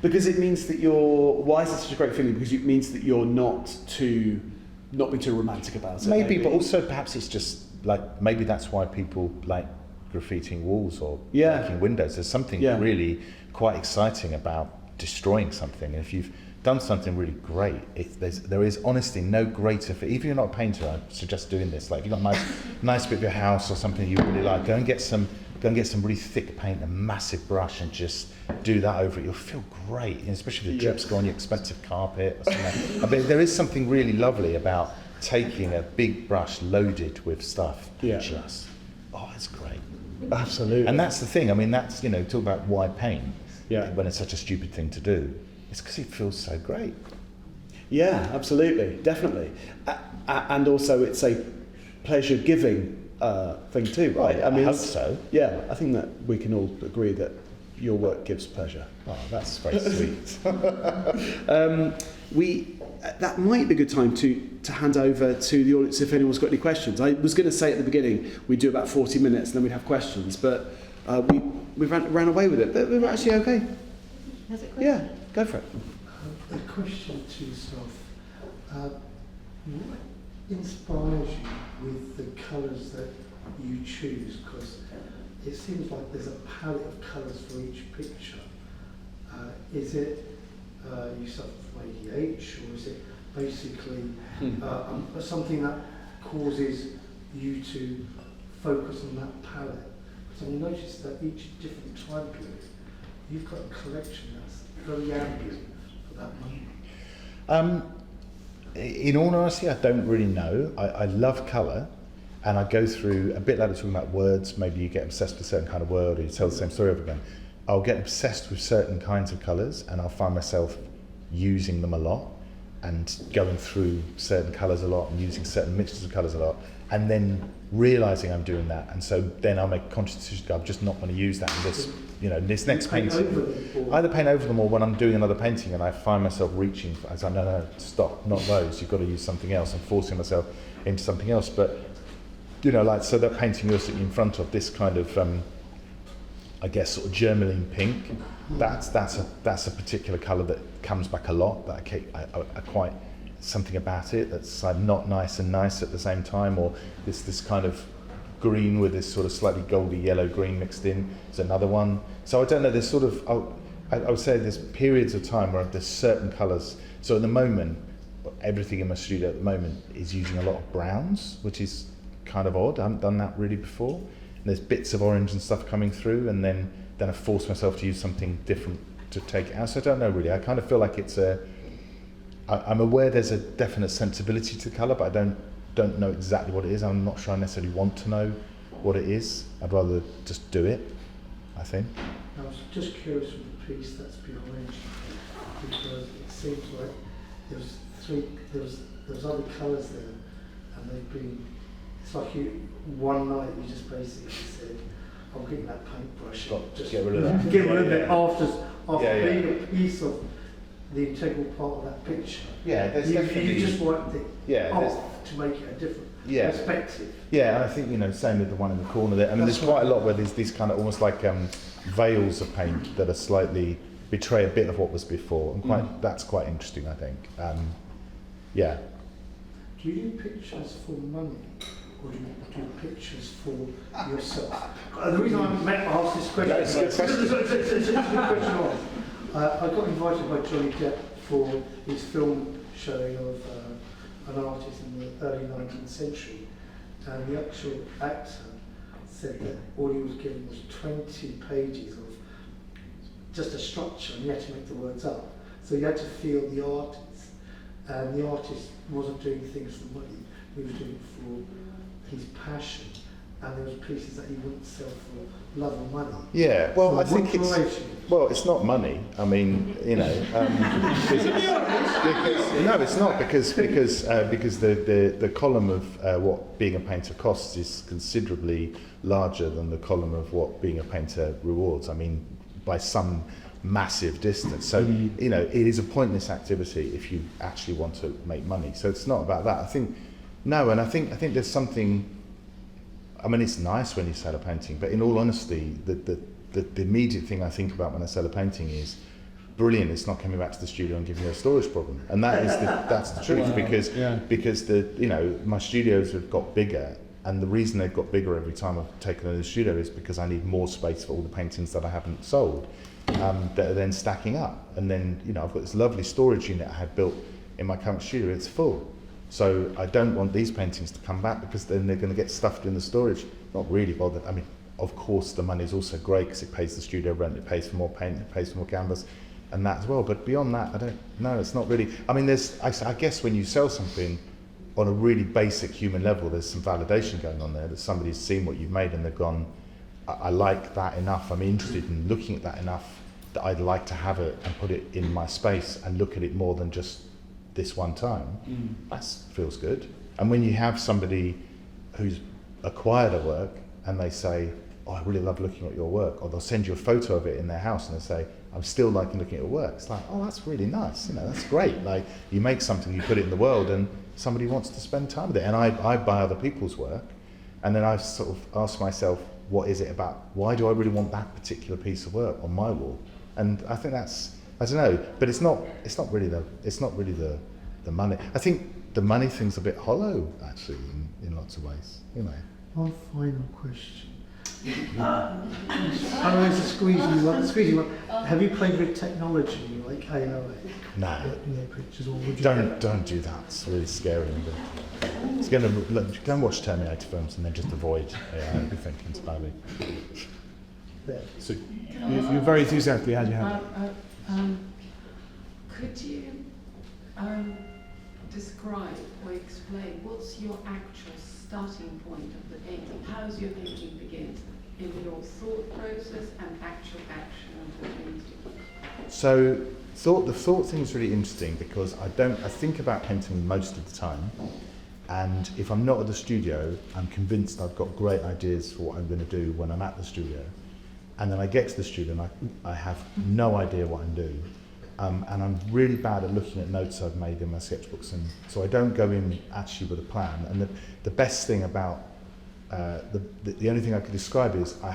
Because it means that why is it such a great feeling? Because it means that you're not being too romantic about it. Maybe, but also perhaps it's just like, maybe that's why people like graffitiing walls or making windows. There's something really quite exciting about destroying something. And if you've done something really great, there is honestly no greater for, even if you're not a painter, I suggest doing this. Like, if you've got a nice bit of your house or something you really like, go and get some really thick paint, a massive brush, and just do that over it. You'll feel great, and especially if the drips go on your expensive carpet or something. I mean, there is something really lovely about taking a big brush loaded with stuff. Just, it's great. Absolutely. And that's the thing. I mean, that's, you know, talk about why paint when it's such a stupid thing to do. It's because it feels so great. Yeah, absolutely, definitely. And also, it's a pleasure-giving thing too, right? I hope so. Yeah, I think that we can all agree that your work gives pleasure. Oh, that's very sweet. That might be a good time to hand over to the audience if anyone's got any questions. I was going to say at the beginning we'd do about 40 minutes and then we'd have questions, but we ran away with it. But we were actually okay. Has it? Yeah, go for it. A question to yourself. What inspires you with the colours that you choose? Because it seems like there's a palette of colours for each picture. Is it you suffer from ADHD, or is it basically something that causes you to focus on that palette. So you notice that each different time period, you've got a collection that's very ambient for that moment. In all honesty, I don't really know. I love colour, and I go through, a bit like we're talking about words, maybe you get obsessed with a certain kind of word, or you tell the same story over again. I'll get obsessed with certain kinds of colours, and I'll find myself using them a lot, and going through certain colours a lot, and using certain mixtures of colours a lot, and then realising I'm doing that, and so then I'll make a conscious decision, I'm just not going to use that in this, this next painting. Either paint over them, or when I'm doing another painting and I find myself reaching, I say, no, stop, not those, you've got to use something else. I'm forcing myself into something else. But, so that painting you're sitting in front of, this kind of, I guess, sort of germaline pink, that's a particular colour that comes back a lot, that I quite, something about it that's like not nice and nice at the same time, or this kind of green with this sort of slightly goldy yellow green mixed in is another one. So I don't know, there's sort of, I would say there's periods of time where there's certain colours. So at the moment, everything in my studio at the moment is using a lot of browns, which is kind of odd. I haven't done that really before. And there's bits of orange and stuff coming through, and then I force myself to use something different to take it out. So I don't know really. I kind of feel like I'm aware there's a definite sensibility to colour, but I don't know exactly what it is. I'm not sure I necessarily want to know what it is. I'd rather just do it, I think. I was just curious with the piece that's behind you, because it seems like there's other colours there, and they've been, it's like one night you just basically said, I'm getting that paintbrush, just get rid of that. Get rid of it after being a piece of the integral part of that picture. Yeah, there's definitely. You just wiped it off to make it a different perspective. Yeah, and I think, same with the one in the corner there. I mean, there's quite a lot where there's these kind of almost like veils of paint that are slightly, betray a bit of what was before. And that's quite interesting, I think. Yeah. Do you do pictures for money, or do you do pictures for yourself? The reason I asked this question is it's a good question. I got invited by Johnny Depp for his film showing of an artist in the early 19th century, and the actual actor said that all he was given was 20 pages of just a structure, and he had to make the words up. So you had to feel the artist, and the artist wasn't doing things for money, he was doing it for his passion, and there was pieces that he wouldn't sell for love or money. Yeah, well, so I think it's not money. I mean, no, it's not because the column of what being a painter costs is considerably larger than the column of what being a painter rewards. I mean, by some massive distance. So it is a pointless activity if you actually want to make money. So it's not about that. I think there's something. I mean, it's nice when you sell a painting, but in all honesty, the immediate thing I think about when I sell a painting is, brilliant, it's not coming back to the studio and giving you a storage problem. And that's the truth, because my studios have got bigger, and the reason they've got bigger every time I've taken them to the studio is because I need more space for all the paintings that I haven't sold, that are then stacking up. And then, I've got this lovely storage unit I had built in my current studio, it's full. So I don't want these paintings to come back, because then they're going to get stuffed in the storage. Not really bothered. I mean, of course, the money is also great because it pays the studio rent, it pays for more paint, it pays for more canvas, and that as well. But beyond that, I don't know. It's not really. I mean, I guess when you sell something on a really basic human level, there's some validation going on there, that somebody's seen what you've made and they've gone, I like that enough. I'm interested in looking at that enough that I'd like to have it and put it in my space and look at it more than just this one time. That feels good. And when you have somebody who's acquired a work and they say, I really love looking at your work, or they'll send you a photo of it in their house and they say, I'm still liking looking at your work. It's like, that's really nice, that's great. Like, you make something, you put it in the world, and somebody wants to spend time with it. And I buy other people's work, and then I sort of ask myself, what is it about? Why do I really want that particular piece of work on my wall? And I think that's, I don't know, but it's not really the money. I think the money thing's a bit hollow, actually, in lots of ways. One final question. I know it's a squeezy one. Have you played with technology like AI? No. In their pictures, or would you? Don't do that. It's really scary. It's going to look. Go and watch Terminator films and then just avoid AI. I'd be thinking it's badly. There. So you're very enthusiastically had your hand up. Could you describe or explain what's your actual starting point of the painting? How's your thinking begin in your thought process and actual action of the painting? So the thought thing is really interesting because I think about painting most of the time, and if I'm not at the studio, I'm convinced I've got great ideas for what I'm going to do when I'm at the studio, and then I get to the studio and I have no idea what I'm doing, and I'm really bad at looking at notes I've made in my sketchbooks, and so I don't go in actually with a plan. And the best thing about the only thing I could describe is I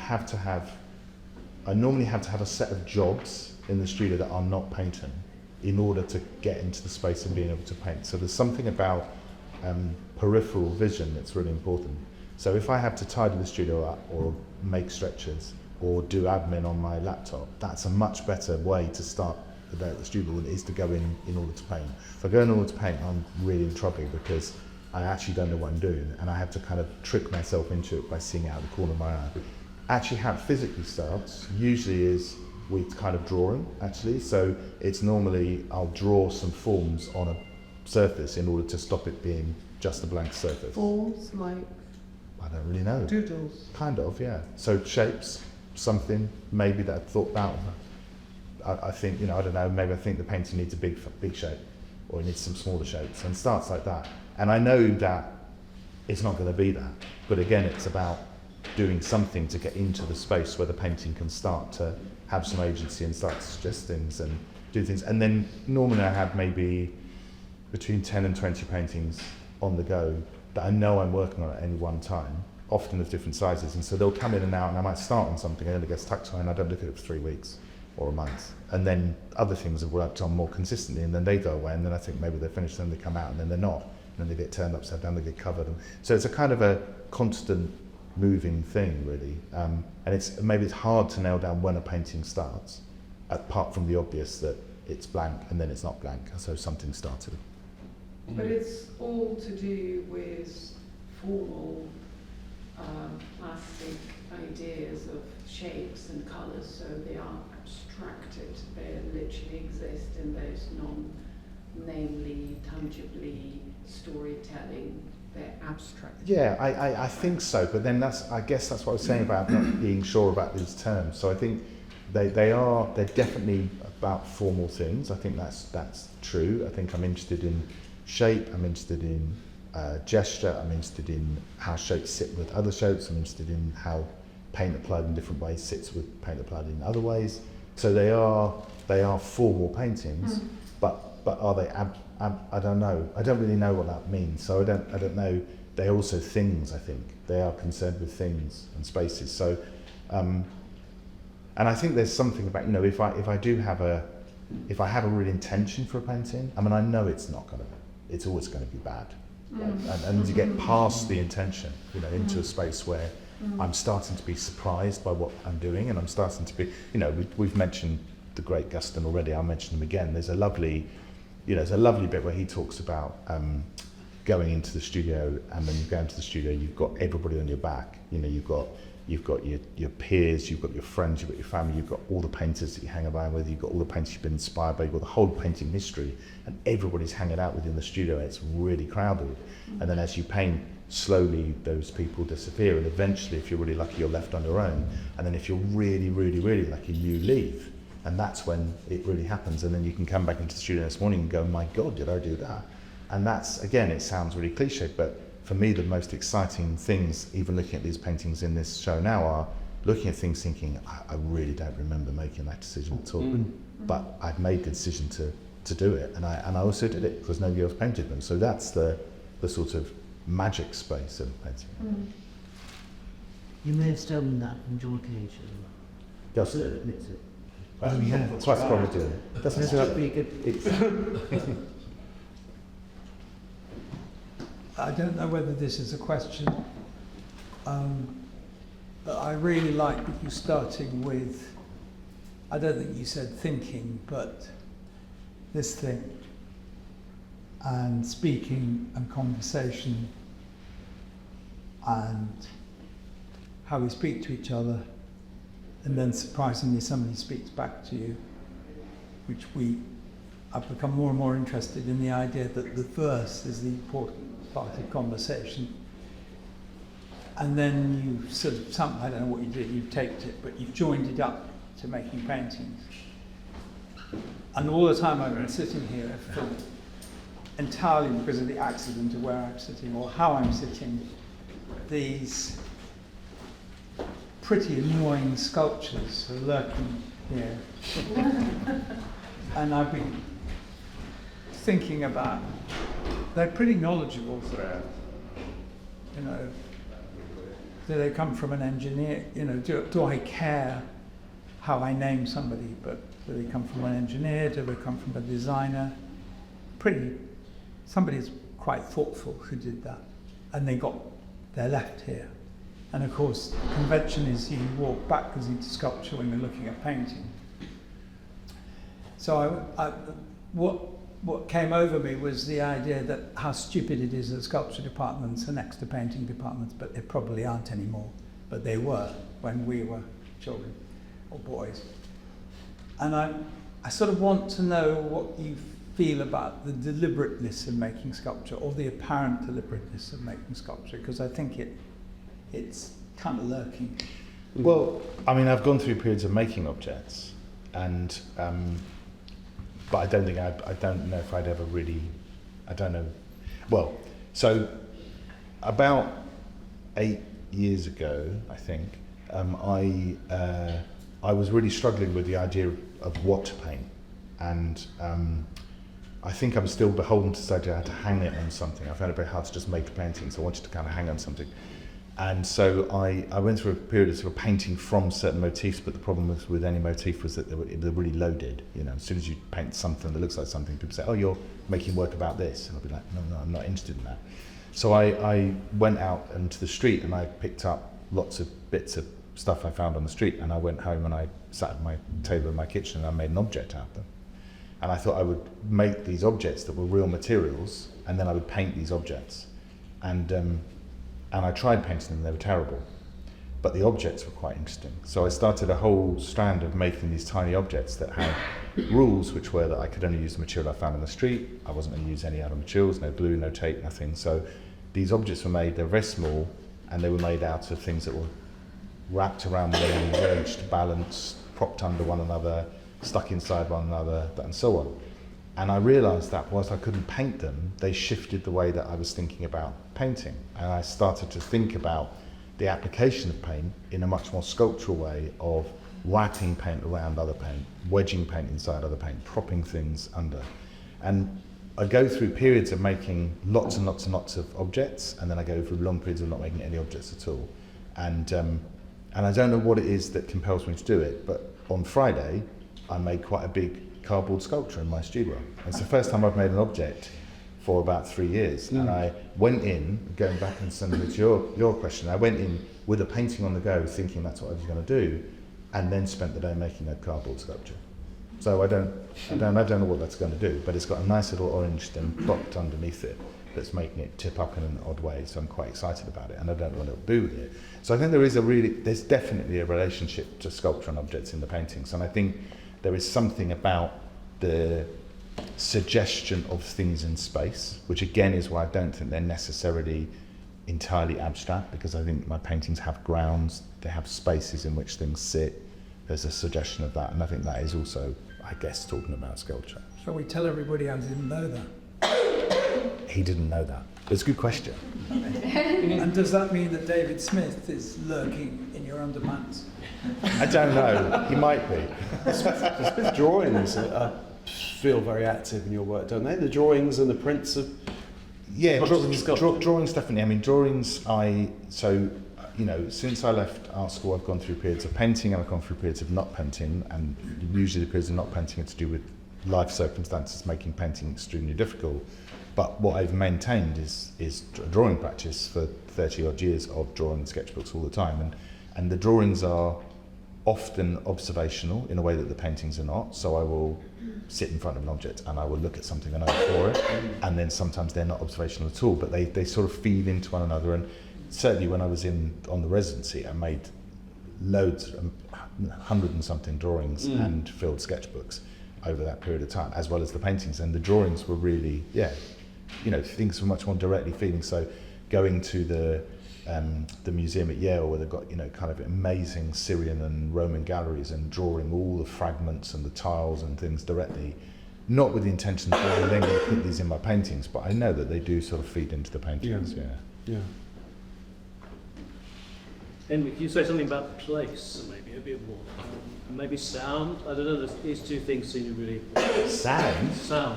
normally have to have a set of jobs in the studio that are not painting in order to get into the space and being able to paint. So there's something about peripheral vision that's really important. So if I have to tidy the studio up or make stretches or do admin on my laptop, that's a much better way to start the day at the studio than it is to go in order to paint. If I go in order to paint, I'm really in trouble because I actually don't know what I'm doing, and I have to kind of trick myself into it by seeing it out of the corner of my eye. Actually how it physically starts usually is with kind of drawing, actually. So it's normally I'll draw some forms on a surface in order to stop it being just a blank surface. Forms like I don't really know. doodles. Kind of, yeah. So shapes, something maybe that I've thought about. I think, I don't know, maybe I think the painting needs a big shape, or it needs some smaller shapes, and it starts like that. And I know that it's not going to be that, but again, it's about doing something to get into the space where the painting can start to have some agency and start to suggest things and do things. And then normally I have maybe between 10 and 20 paintings on the go that I know I'm working on at any one time, often of different sizes. And so they'll come in and out, and I might start on something and then it gets tucked away and I don't look at it for 3 weeks or a month. And then other things have worked on more consistently, and then they go away, and then I think maybe they're finished, and then they come out, and then they're not. And then they get turned upside down, they get covered. So it's a kind of a constant moving thing, really. And maybe it's hard to nail down when a painting starts, apart from the obvious that it's blank and then it's not blank, so something started. But it's all to do with formal plastic ideas of shapes and colours, so they are abstracted, they literally exist in those non-namely, tangibly storytelling. They're abstract. Yeah, I think so, but then I guess that's what I was saying about not being sure about these terms. So I think they're definitely about formal things. I think that's true. I think I'm interested in shape, I'm interested in gesture, I'm interested in how shapes sit with other shapes, I'm interested in how paint applied in different ways sits with paint applied in other ways. So they are formal paintings, but are they I don't know. I don't really know what that means. So I don't know. They're also things, I think. They are concerned with things and spaces. So, and I think there's something about, if I have a real intention for a painting, I mean, I know it's always going to be bad. And to get past the intention, into a space where I'm starting to be surprised by what I'm doing, and I'm starting to be, we've mentioned the great Guston already. I'll mention him again. There's a lovely bit where he talks about going into the studio, and when you go into the studio, you've got everybody on your back. You've got your peers, you've got your friends, you've got your family, you've got all the painters that you hang around with, you've got all the painters you've been inspired by, you've got the whole painting history, and everybody's hanging out within the studio. It's really crowded. And then as you paint, slowly those people disappear, and eventually, if you're really lucky, you're left on your own. And then if you're really, really, really lucky, you leave. And that's when it really happens. And then you can come back into the studio this morning and go, my God, did I do that? And that's, again, it sounds really cliche, but for me, the most exciting things, even looking at these paintings in this show now, are looking at things thinking, I really don't remember making that decision at all. But I've made the decision to do it. And I also did it because nobody else painted them. So that's the sort of magic space of painting. You may have stolen that from John Cage as well. Just Admits it. oh yeah, quite probably do. That's pretty good. I don't know whether this is a question, But I really like you starting with, I don't think you said thinking, but this thing, and speaking and conversation, and how we speak to each other, and then surprisingly somebody speaks back to you, which I've become more and more interested in the idea that the verse is the important part of conversation. And then you sort of, I don't know what you did, you've taped it, but you've joined it up to making paintings. And all the time I've been sitting here, I feel entirely because of the accident of where I'm sitting or how I'm sitting, these pretty annoying sculptures are lurking here. And I've been thinking about, they're pretty knowledgeable. You know, do they come from an engineer? You know, do I care how I name somebody? But do they come from an engineer? Do they come from a designer? Somebody's quite thoughtful who did that, and they're left here. And of course, the convention is you walk backwards into sculpture when you're looking at painting. So what came over me was the idea that how stupid it is that sculpture departments are next to painting departments, but they probably aren't anymore. But they were when we were children or boys. And I sort of want to know what you feel about the deliberateness of making sculpture, or the apparent deliberateness of making sculpture, because I think it's kind of lurking. Well, I mean, I've gone through periods of making objects, and but I don't know if I'd ever really, I don't know. Well, so about 8 years ago, I think, I was really struggling with the idea of what to paint, and I think I'm still beholden to society. I had to hang it on something. I found it very hard to just make a painting, so I wanted to kind of hang on something. And so I went through a period of sort of painting from certain motifs, but the problem with any motif was that they're really loaded. You know, as soon as you paint something that looks like something, people say, "Oh, you're making work about this," and I'll be like, "No, I'm not interested in that." So I went out into the street and I picked up lots of bits of stuff I found on the street, and I went home and I sat at my table in my kitchen and I made an object out of them. And I thought I would make these objects that were real materials, and then I would paint these objects. And I tried painting them, they were terrible. But the objects were quite interesting. So I started a whole strand of making these tiny objects that had rules, which were that I could only use the material I found on the street. I wasn't going to use any other materials, no glue, no tape, nothing. So these objects were made, they're very small, and they were made out of things that were wrapped around the end, arranged, balanced, propped under one another, stuck inside one another, and so on. And I realised that whilst I couldn't paint them, they shifted the way that I was thinking about painting. And I started to think about the application of paint in a much more sculptural way of wrapping paint around other paint, wedging paint inside other paint, propping things under. And I go through periods of making lots and lots and lots of objects, and then I go through long periods of not making any objects at all. And I don't know what it is that compels me to do it, but on Friday, I made quite a big cardboard sculpture in my studio. It's the first time I've made an object for about 3 years. And I went in, going back and sending it to your question, I went in with a painting on the go, thinking that's what I was going to do, and then spent the day making that cardboard sculpture. So I don't know what that's going to do, but it's got a nice little orange then dot underneath it that's making it tip up in an odd way, so I'm quite excited about it, and I don't know what it'll do with it. So I think there's definitely a relationship to sculpture and objects in the paintings, and I think there is something about the suggestion of things in space, which again is why I don't think they're necessarily entirely abstract, because I think my paintings have grounds, they have spaces in which things sit. There's a suggestion of that, and I think that is also, I guess, talking about sculpture. Shall we tell everybody I didn't know that? He didn't know that. It's a good question. And does that mean that David Smith is lurking in your underpants? I don't know. He might be. Smith drawings feel very active in your work, don't they? The drawings and the prints of... Yeah, drawings definitely. I mean, drawings, since I left art school, I've gone through periods of painting and I've gone through periods of not painting, and usually the periods of not painting are to do with life circumstances making painting extremely difficult. But what I've maintained is a drawing practice for 30 odd years of drawing sketchbooks all the time, and the drawings are often observational in a way that the paintings are not. So I will sit in front of an object and I will look at something and I draw it, and then sometimes they're not observational at all, but they sort of feed into one another. And certainly when I was on the residency, I made loads, 100 and something drawings and filled sketchbooks over that period of time, as well as the paintings. And the drawings were really, things were much more directly feeding. So going to the museum at Yale, where they've got kind of amazing Syrian and Roman galleries, and drawing all the fragments and the tiles and things directly, not with the intention that I'm then going to put these in my paintings, but I know that they do sort of feed into the paintings. Yeah. Henry, can you say something about place, maybe a bit more? Maybe sound? I don't know, these two things seem to really... Sound?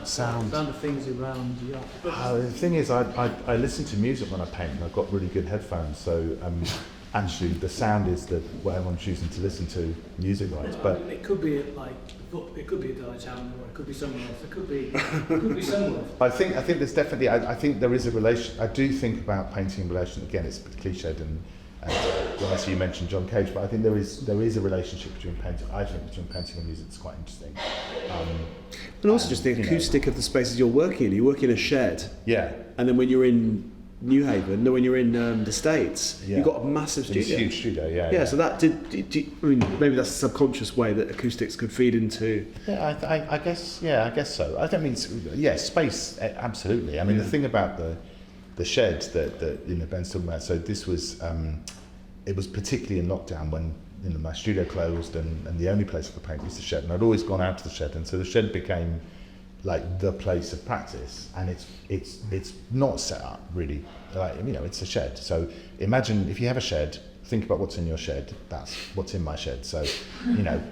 Sound of things around you. The thing is, I listen to music when I paint, and I've got really good headphones, so actually the sound is what I'm choosing to listen to music-wise. But it could be like, it could be a Diatown, or it could be somewhere else. It could be somewhere. I think there's definitely, I think there is a relation. I do think about painting in relation, again, it's a bit cliched, and unless you mentioned John Cage, but I think there is a relationship between painting. I think between painting and music, it's quite interesting. And also just the acoustic of the spaces you're working in. You work in a shed. Yeah. And then when you're in New Haven, no, when you're in the States, you've got a massive studio. It's a huge studio, Yeah, so that I mean, maybe that's a subconscious way that acoustics could feed into. Yeah, I guess so. I don't mean, space, absolutely. I mean, the thing about the shed that Ben's talking about, so this was, it was particularly in lockdown when my studio closed, and the only place I could paint was the shed, and I'd always gone out to the shed, and so the shed became like the place of practice, and it's not set up really, like, it's a shed. So imagine if you have a shed, think about what's in your shed. That's what's in my shed. So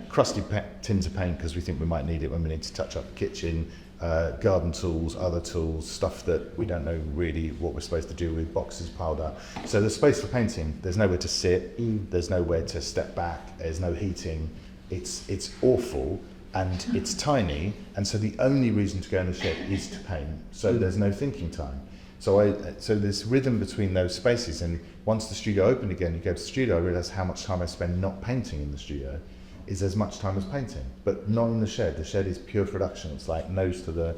crusty tins of paint because we think we might need it when we need to touch up the kitchen, garden tools, other tools, stuff that we don't know really what we're supposed to do with, boxes piled up. So the space for painting, there's nowhere to sit, there's nowhere to step back, there's no heating, it's awful, and it's tiny, and so the only reason to go in the shed is to paint, so there's no thinking time. So there's rhythm between those spaces, and once the studio opened again, you go to the studio, I realised how much time I spend not painting in the studio is as much time as painting, but not in the shed. The shed is pure production. It's like nose to the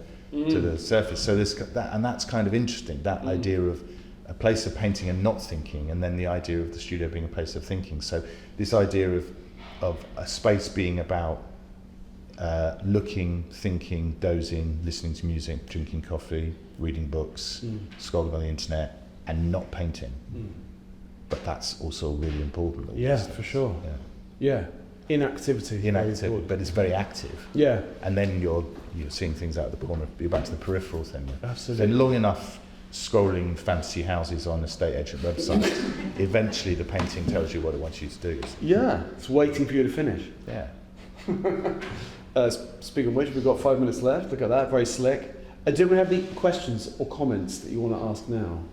surface. So that's kind of interesting, that idea of a place of painting and not thinking, and then the idea of the studio being a place of thinking. So this idea of a space being about looking, thinking, dozing, listening to music, drinking coffee, reading books, scrolling on the internet, and not painting. But that's also really important. Yeah, for sure. Yeah. Inactivity, but it's very active. Yeah. And then you're seeing things out of the corner. You're back to the peripheral thing. Absolutely. Then long enough scrolling fantasy houses on estate agent websites, eventually the painting tells you what it wants you to do. Yeah, it's waiting for you to finish. Yeah. Speaking of which, we've got 5 minutes left. Look at that, very slick. Do we have any questions or comments that you want to ask now?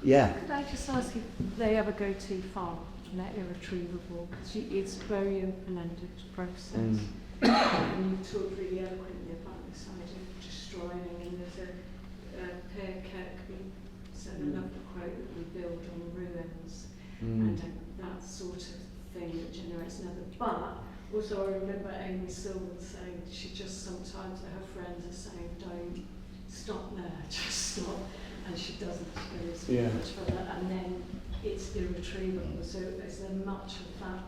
Yeah. Could I just ask if they ever go too far and they're irretrievable? Because it's a very open-ended process. And you talked really eloquently about this idea of destroying, and there's a Per Kirkby said a lovely quote that we build on ruins, and that sort of thing that generates another. But also I remember Amy Silver saying she just sometimes her friends are saying, don't stop there, just stop. And she doesn't, she goes much further, and then it's irretrievable. So is there much of that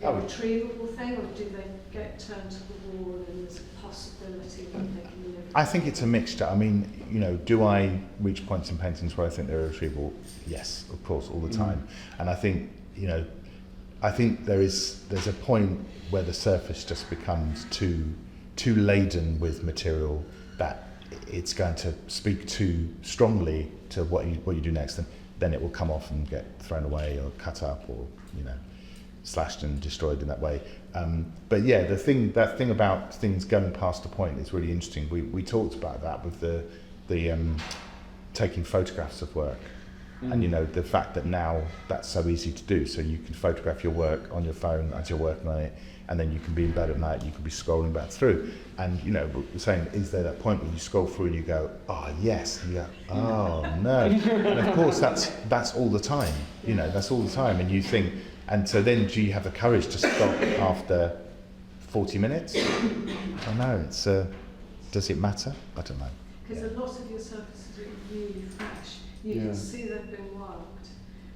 irretrievable thing, or do they get turned to the wall and there's a possibility that they can live? I think it's a mixture. I mean, do I reach points in paintings where I think they're irretrievable? Yes, of course, all the time. And I think, I think there's a point where the surface just becomes too laden with material that it's going to speak too strongly to what you do next, and then it will come off and get thrown away or cut up or slashed and destroyed in that way. But yeah, that thing about things going past a point is really interesting. We talked about that with the taking photographs of work. And the fact that now that's so easy to do, so you can photograph your work on your phone as you're working on it, and then you can be in bed at night, you can be scrolling back through, and we're saying, is there that point where you scroll through and you go, oh yes, and you go, oh no, and of course that's all the time, that's all the time, and you think, And so then do you have the courage to stop after 40 minutes? I don't know. It's, does it matter? I don't know. Because a lot of your surfaces are really fresh. You can see they've been worked,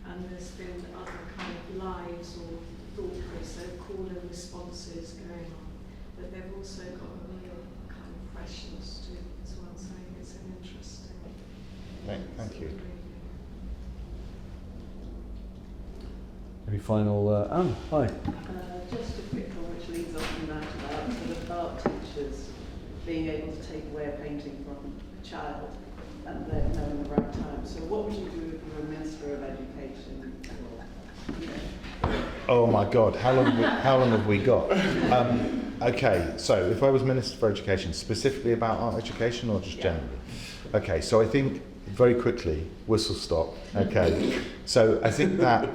and there's been other kind of lives or thought process, call and responses going on. But they've also got a real kind of freshness to it as well. So it's an interesting. Thank you. Any final? Anne, hi. Just a quick one which leads on from that about sort of art teachers being able to take away a painting from a child and then knowing the right time. So what would you do if you were a Minister of Education? Or, you know? Oh my God, how long have we got? Okay, so if I was Minister for Education, specifically about art education or just generally? Okay, so I think very quickly, whistle stop. Okay, so I think that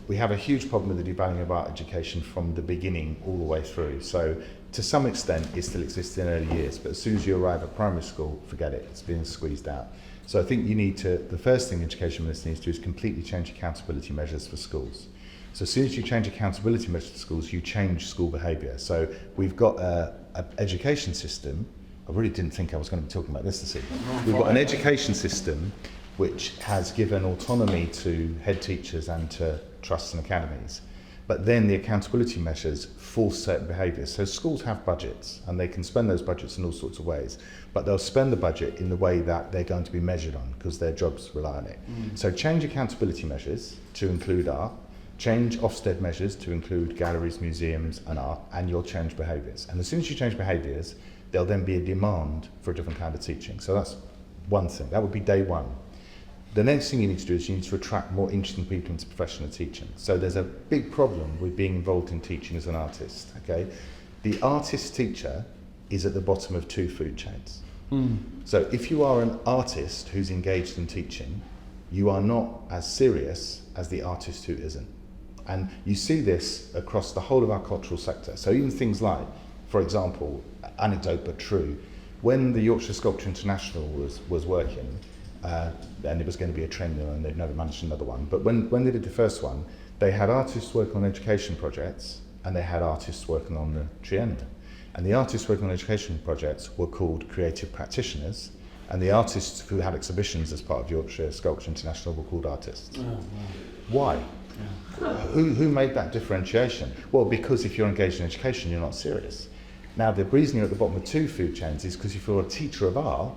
we have a huge problem with the devaluing of art education from the beginning all the way through. So to some extent, it still exists in early years, but as soon as you arrive at primary school, forget it, it's being squeezed out. So I think you need to, the first thing the Education Minister needs to do is completely change accountability measures for schools. So as soon as you change accountability measures for schools, you change school behaviour. So we've got an education system. I really didn't think I was going to be talking about this evening. We've got an education system which has given autonomy to head teachers and to trusts and academies. But then the accountability measures force certain behaviours. So schools have budgets and they can spend those budgets in all sorts of ways, but they'll spend the budget in the way that they're going to be measured on because their jobs rely on it. So change accountability measures to include art, change Ofsted measures to include galleries, museums and art, and you'll change behaviours. And as soon as you change behaviours, there'll then be a demand for a different kind of teaching. So that's one thing. That would be day one. The next thing you need to do is you need to attract more interesting people into professional teaching. So there's a big problem with being involved in teaching as an artist, okay? The artist teacher is at the bottom of two food chains. So if you are an artist who's engaged in teaching, you are not as serious as the artist who isn't. And you see this across the whole of our cultural sector. So even things like, for example, anecdote but true, when the Yorkshire Sculpture International was working, and it was going to be a treadmill and they'd never managed another one, but when they did the first one, they had artists working on education projects and they had artists working on the triennial. And the artists working on education projects were called creative practitioners, and the artists who had exhibitions as part of Yorkshire Sculpture International were called artists. Oh, wow. Why? Yeah. Who made that differentiation? Well, because if you're engaged in education, you're not serious. Now, the reason you're at the bottom of two food chains is because if you're a teacher of art,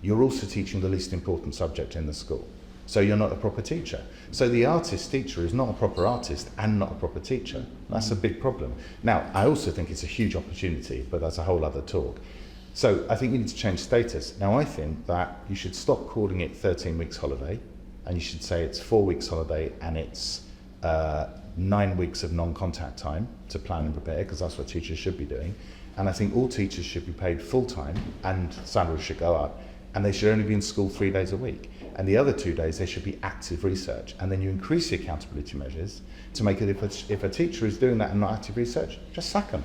you're also teaching the least important subject in the school. So you're not a proper teacher. So the artist teacher is not a proper artist and not a proper teacher. That's a big problem. Now, I also think it's a huge opportunity, but that's a whole other talk. So I think you need to change status. Now, I think that you should stop calling it 13 weeks holiday, and you should say it's 4 weeks holiday and it's 9 weeks of non-contact time to plan and prepare, because that's what teachers should be doing. And I think all teachers should be paid full-time and salaries should go up. And they should only be in school 3 days a week. And the other 2 days, they should be active research. And then you increase the accountability measures to make it, if a teacher is doing that and not active research, just sack them.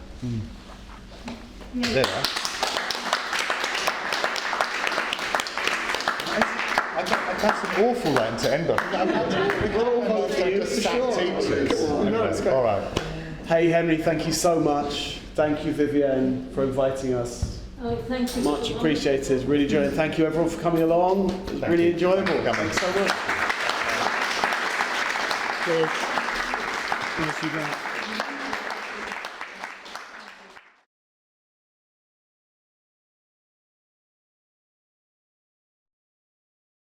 Yeah. There you are. That's an awful line to end on. We'll all vote for you, for sure. Teachers. No, it's great. All right. Hey, Henry, thank you so much. Thank you, Vivienne, for inviting us. Oh, thank you. Much appreciated. Really enjoyed it. Thank you, everyone, for coming along. It was really enjoyable. Thanks so much. Cheers.